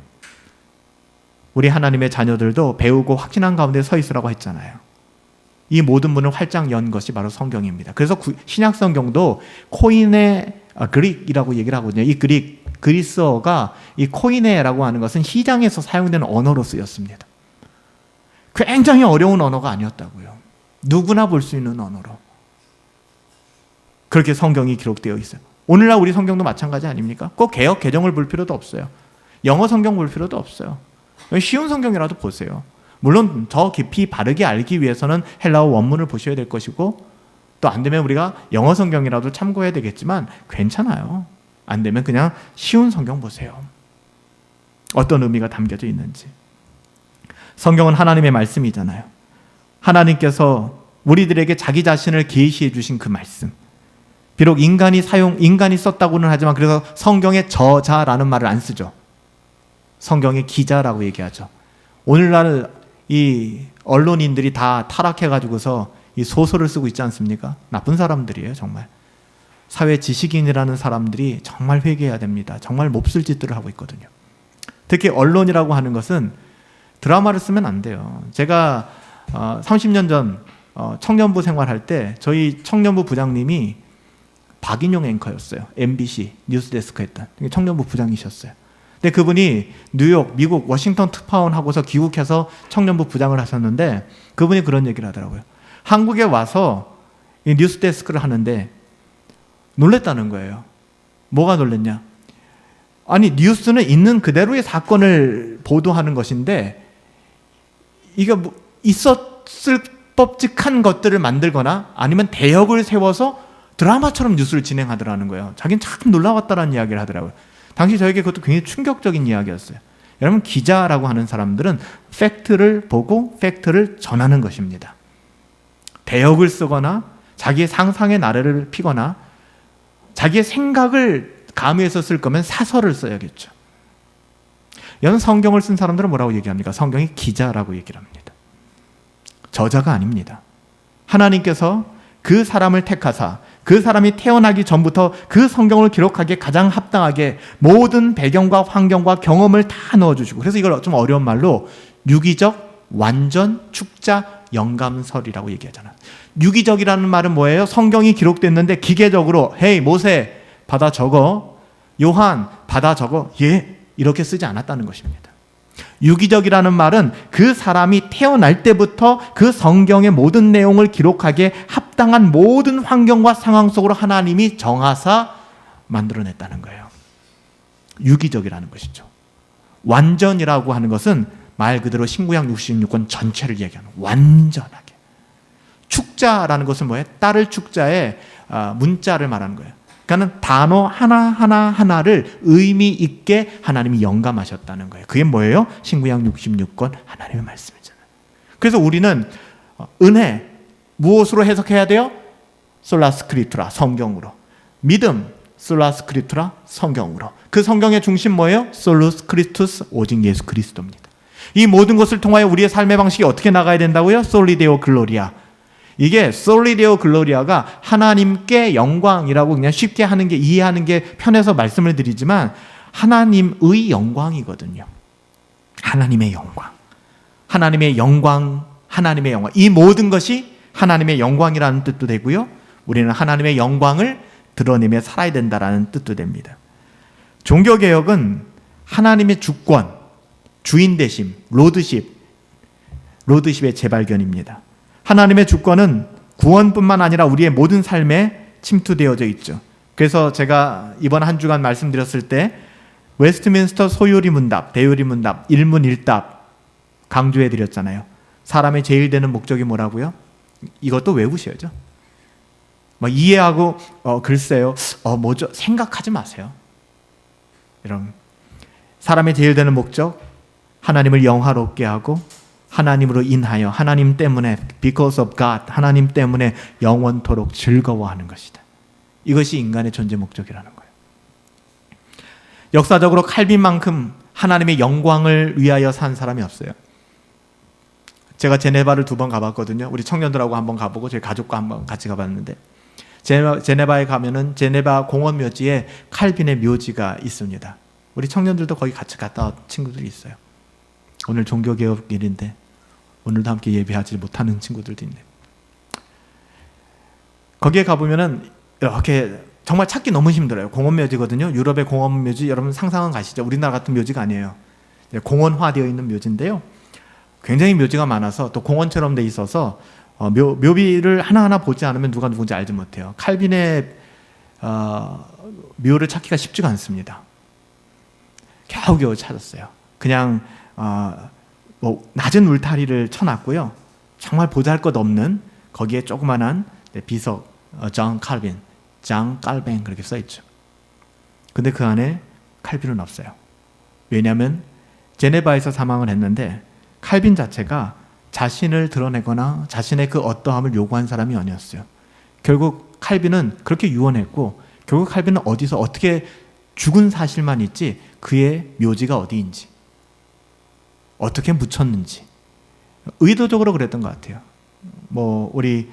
A: 우리 하나님의 자녀들도 배우고 확신한 가운데 서 있으라고 했잖아요. 이 모든 문을 활짝 연 것이 바로 성경입니다. 그래서 신약 성경도 코이네 그릭이라고 얘기를 하거든요. 이 그리스어가 이 코이네라고 하는 것은 시장에서 사용되는 언어로 쓰였습니다. 굉장히 어려운 언어가 아니었다고요. 누구나 볼 수 있는 언어로 그렇게 성경이 기록되어 있어요. 오늘날 우리 성경도 마찬가지 아닙니까? 꼭 개역 개정을 볼 필요도 없어요. 영어 성경 볼 필요도 없어요. 쉬운 성경이라도 보세요. 물론 더 깊이 바르게 알기 위해서는 헬라어 원문을 보셔야 될 것이고, 또 안 되면 우리가 영어 성경이라도 참고해야 되겠지만 괜찮아요. 안 되면 그냥 쉬운 성경 보세요. 어떤 의미가 담겨져 있는지. 성경은 하나님의 말씀이잖아요. 하나님께서 우리들에게 자기 자신을 계시해 주신 그 말씀. 비록 인간이 썼다고는 하지만 그래서 성경의 저자라는 말을 안 쓰죠. 성경의 기자라고 얘기하죠. 오늘날 이 언론인들이 다 타락해가지고서 이 소설을 쓰고 있지 않습니까? 나쁜 사람들이에요, 정말. 사회 지식인이라는 사람들이 정말 회개해야 됩니다. 정말 몹쓸 짓들을 하고 있거든요. 특히 언론이라고 하는 것은 드라마를 쓰면 안 돼요. 제가 30년 전 청년부 생활할 때 저희 청년부 부장님이 박인용 앵커였어요. MBC 뉴스데스크 했던 청년부 부장이셨어요. 근데 그분이 뉴욕, 미국, 워싱턴 특파원 하고서 귀국해서 청년부 부장을 하셨는데 그분이 그런 얘기를 하더라고요. 한국에 와서 이 뉴스데스크를 하는데 놀랬다는 거예요. 뭐가 놀랬냐? 아니, 뉴스는 있는 그대로의 사건을 보도하는 것인데 이게 뭐 있었을 법직한 것들을 만들거나 아니면 대역을 세워서 드라마처럼 뉴스를 진행하더라는 거예요. 자기는 참 놀라웠다라는 이야기를 하더라고요. 당시 저에게 그것도 굉장히 충격적인 이야기였어요. 여러분, 기자라고 하는 사람들은 팩트를 보고 팩트를 전하는 것입니다. 대역을 쓰거나 자기의 상상의 나래를 피거나 자기의 생각을 가미해서 쓸 거면 사설을 써야겠죠. 여러분, 성경을 쓴 사람들은 뭐라고 얘기합니까? 성경이 기자라고 얘기를 합니다. 저자가 아닙니다. 하나님께서 그 사람을 택하사 그 사람이 태어나기 전부터 그 성경을 기록하기에 가장 합당하게 모든 배경과 환경과 경험을 다 넣어주시고, 그래서 이걸 좀 어려운 말로 유기적, 완전, 축자, 영감설이라고 얘기하잖아요. 유기적이라는 말은 뭐예요? 성경이 기록됐는데 기계적으로 헤이 모세 받아 적어, 요한 받아 적어, 이렇게 쓰지 않았다는 것입니다. 유기적이라는 말은 그 사람이 태어날 때부터 그 성경의 모든 내용을 기록하기에 합당한 모든 환경과 상황 속으로 하나님이 정하사 만들어냈다는 거예요. 유기적이라는 것이죠. 완전이라고 하는 것은 말 그대로 신구약 66권 전체를 얘기하는 완전하게. 축자라는 것은 뭐예요? 따를 축자에 문자를 말하는 거예요. 그러니까 단어 하나하나를 의미 있게 하나님이 영감하셨다는 거예요. 그게 뭐예요? 신구약 66권 하나님의 말씀이잖아요. 그래서 우리는 은혜 무엇으로 해석해야 돼요? 솔라 스크립투라, 성경으로. 믿음 솔라 스크립투라, 성경으로. 그 성경의 중심 뭐예요? 솔루스 크리스투스, 오직 예수 그리스도입니다. 이 모든 것을 통하여 우리의 삶의 방식이 어떻게 나가야 된다고요? 솔리데오 글로리아. 이게 솔리데오 글로리아가 하나님께 영광이라고 그냥 쉽게 하는 게, 이해하는 게 편해서 말씀을 드리지만 하나님의 영광이거든요. 하나님의 영광. 하나님의 영광, 하나님의 영광. 이 모든 것이 하나님의 영광이라는 뜻도 되고요. 우리는 하나님의 영광을 드러내며 살아야 된다라는 뜻도 됩니다. 종교개혁은 하나님의 주권, 주인되심, 로드십의 재발견입니다. 하나님의 주권은 구원뿐만 아니라 우리의 모든 삶에 침투되어져 있죠. 그래서 제가 이번 한 주간 말씀드렸을 때 웨스트민스터 소요리 문답, 대요리 문답, 일문일답 강조해 드렸잖아요. 사람의 제일 되는 목적이 뭐라고요? 이것도 외우셔야죠. 이해하고 글쎄요, 뭐죠? 생각하지 마세요. 여러분, 사람의 제일 되는 목적, 하나님을 영화롭게 하고 하나님으로 인하여, 하나님 때문에, because of God, 하나님 때문에 영원토록 즐거워하는 것이다. 이것이 인간의 존재 목적이라는 거예요. 역사적으로 칼빈만큼 하나님의 영광을 위하여 산 사람이 없어요. 제가 제네바를 2번 가봤거든요. 우리 청년들하고 한번 가보고 저희 가족과 한번 같이 가봤는데, 제네바에 가면은 제네바 공원 묘지에 칼빈의 묘지가 있습니다. 우리 청년들도 거기 같이 갔다 온 친구들이 있어요. 오늘 종교개혁일인데 오늘도 함께 예배하지 못하는 친구들도 있네요. 거기에 가보면은 이렇게 정말 찾기 너무 힘들어요. 공원 묘지거든요. 유럽의 공원 묘지 여러분 상상은 가시죠? 우리나라 같은 묘지가 아니에요. 공원화되어 있는 묘지인데요. 굉장히 묘지가 많아서 또 공원처럼 돼 있어서 묘비를 하나하나 보지 않으면 누가 누군지 알지 못해요. 칼빈의 묘를 찾기가 쉽지가 않습니다. 겨우겨우 찾았어요. 그냥 낮은 울타리를 쳐놨고요. 정말 보잘것없는 거기에 조그만한 비석 장 칼빈, 장 깔뱅 그렇게 써있죠. 근데 그 안에 칼빈은 없어요. 왜냐하면 제네바에서 사망을 했는데 칼빈 자체가 자신을 드러내거나 자신의 그 어떠함을 요구한 사람이 아니었어요. 결국 칼빈은 그렇게 유언했고, 결국 칼빈은 어디서 어떻게 죽은 사실만 있지 그의 묘지가 어디인지, 어떻게 묻혔는지 의도적으로 그랬던 것 같아요. 우리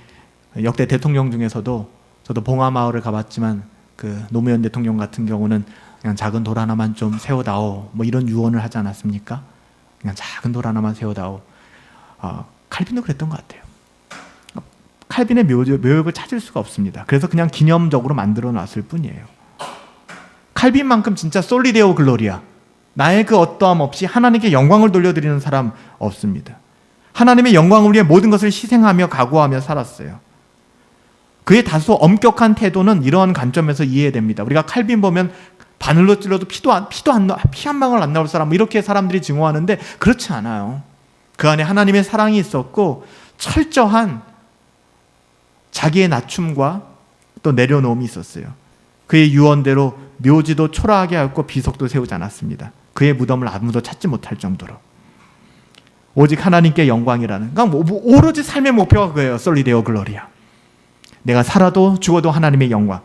A: 역대 대통령 중에서도 저도 봉화마을을 가봤지만 그 노무현 대통령 같은 경우는 그냥 작은 돌 하나만 좀 세워다오 이런 유언을 하지 않았습니까? 그냥 작은 돌 하나만 세워다오. 칼빈도 그랬던 것 같아요. 칼빈의 묘역을 찾을 수가 없습니다. 그래서 그냥 기념적으로 만들어 놨을 뿐이에요. 칼빈만큼 진짜 솔리데오 글로리아, 나의 그 어떠함 없이 하나님께 영광을 돌려드리는 사람 없습니다. 하나님의 영광을 위해 모든 것을 희생하며 각오하며 살았어요. 그의 다소 엄격한 태도는 이러한 관점에서 이해됩니다. 우리가 칼빈 보면 바늘로 찔러도 피 한 방울 안 나올 사람, 이렇게 사람들이 증오하는데 그렇지 않아요. 그 안에 하나님의 사랑이 있었고 철저한 자기의 낮춤과 또 내려놓음이 있었어요. 그의 유언대로 묘지도 초라하게 하였고 비석도 세우지 않았습니다. 그의 무덤을 아무도 찾지 못할 정도로. 오직 하나님께 영광이라는, 그러니까 오로지 삶의 목표가 그거예요. 솔리데오 글로리아. 내가 살아도 죽어도 하나님의 영광.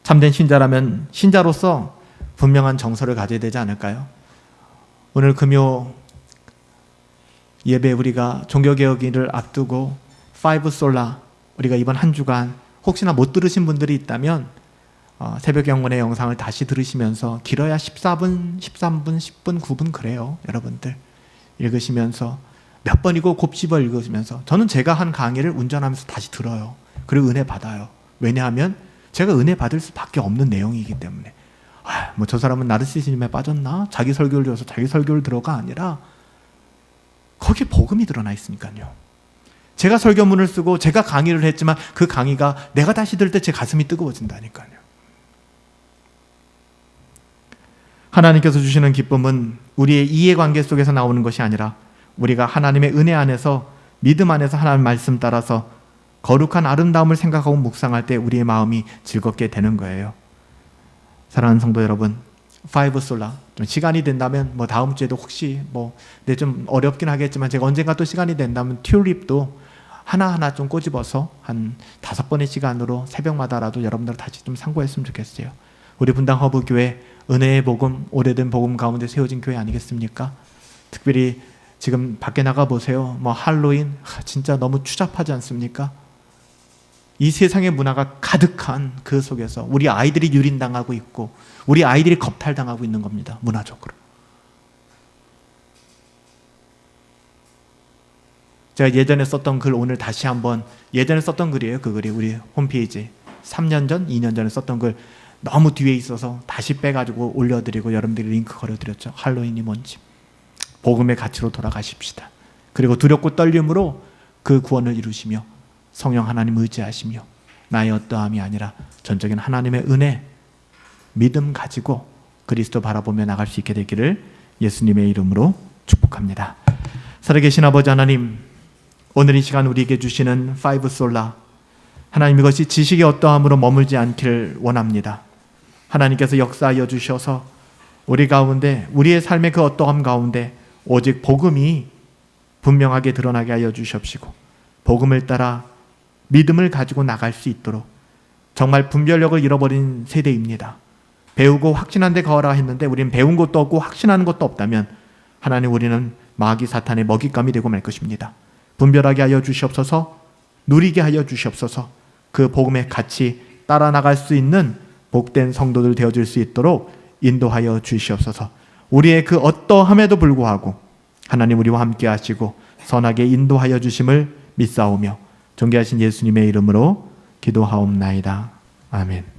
A: 참된 신자라면 신자로서 분명한 정서를 가져야 되지 않을까요? 오늘 금요 예배 우리가 종교개혁일을 앞두고 5 솔라, 우리가 이번 한 주간 혹시나 못 들으신 분들이 있다면 새벽 영혼의 영상을 다시 들으시면서 길어야 14분, 13분, 10분, 9분 그래요. 여러분들 읽으시면서 몇 번이고 곱씹어 읽으시면서, 저는 제가 한 강의를 운전하면서 다시 들어요. 그리고 은혜 받아요. 왜냐하면 제가 은혜 받을 수밖에 없는 내용이기 때문에. 저 사람은 나르시시즘에 빠졌나? 자기 설교를 들어서 자기 설교를 들어가 아니라 거기에 복음이 드러나 있으니까요. 제가 설교문을 쓰고 제가 강의를 했지만 그 강의가 내가 다시 들을 때 제 가슴이 뜨거워진다니까요. 하나님께서 주시는 기쁨은 우리의 이해관계 속에서 나오는 것이 아니라 우리가 하나님의 은혜 안에서, 믿음 안에서 하나님 말씀 따라서 거룩한 아름다움을 생각하고 묵상할 때 우리의 마음이 즐겁게 되는 거예요. 사랑하는 성도 여러분, 5 솔라 좀 시간이 된다면 다음 주에도 혹시 근데 좀 어렵긴 하겠지만 제가 언젠가 또 시간이 된다면 튤립도 하나하나 좀 꼬집어서 한 5번의 시간으로 새벽마다라도 여러분들 다시 좀 참고했으면 좋겠어요. 우리 분당 허브교회 은혜의 복음, 오래된 복음 가운데 세워진 교회 아니겠습니까? 특별히 지금 밖에 나가 보세요. 할로윈 진짜 너무 추잡하지 않습니까? 이 세상의 문화가 가득한 그 속에서 우리 아이들이 유린당하고 있고 우리 아이들이 겁탈당하고 있는 겁니다. 문화적으로. 제가 예전에 썼던 글 오늘 다시 한번, 예전에 썼던 글이에요. 그 글이 우리 홈페이지 3년 전, 2년 전에 썼던 글 너무 뒤에 있어서 다시 빼가지고 올려드리고 여러분들이 링크 걸어드렸죠. 할로윈이 뭔지. 복음의 가치로 돌아가십시다. 그리고 두렵고 떨림으로 그 구원을 이루시며 성령 하나님 의지하시며 나의 어떠함이 아니라 전적인 하나님의 은혜, 믿음 가지고 그리스도 바라보며 나갈 수 있게 되기를 예수님의 이름으로 축복합니다. 살아계신 아버지 하나님, 오늘 이 시간 우리에게 주시는 5 솔라, 하나님 이것이 지식의 어떠함으로 머물지 않기를 원합니다. 하나님께서 역사하여 주셔서 우리 가운데, 우리의 삶의 그 어떠함 가운데 오직 복음이 분명하게 드러나게 하여 주시옵시고, 복음을 따라 믿음을 가지고 나갈 수 있도록. 정말 분별력을 잃어버린 세대입니다. 배우고 확신한 데 거하라 했는데 우리는 배운 것도 없고 확신하는 것도 없다면 하나님, 우리는 마귀 사탄의 먹잇감이 되고 말 것입니다. 분별하게 하여 주시옵소서. 누리게 하여 주시옵소서. 그 복음의 같이 따라 나갈 수 있는 복된 성도들 되어줄 수 있도록 인도하여 주시옵소서. 우리의 그 어떠함에도 불구하고 하나님 우리와 함께 하시고 선하게 인도하여 주심을 믿사오며 존귀하신 예수님의 이름으로 기도하옵나이다. 아멘.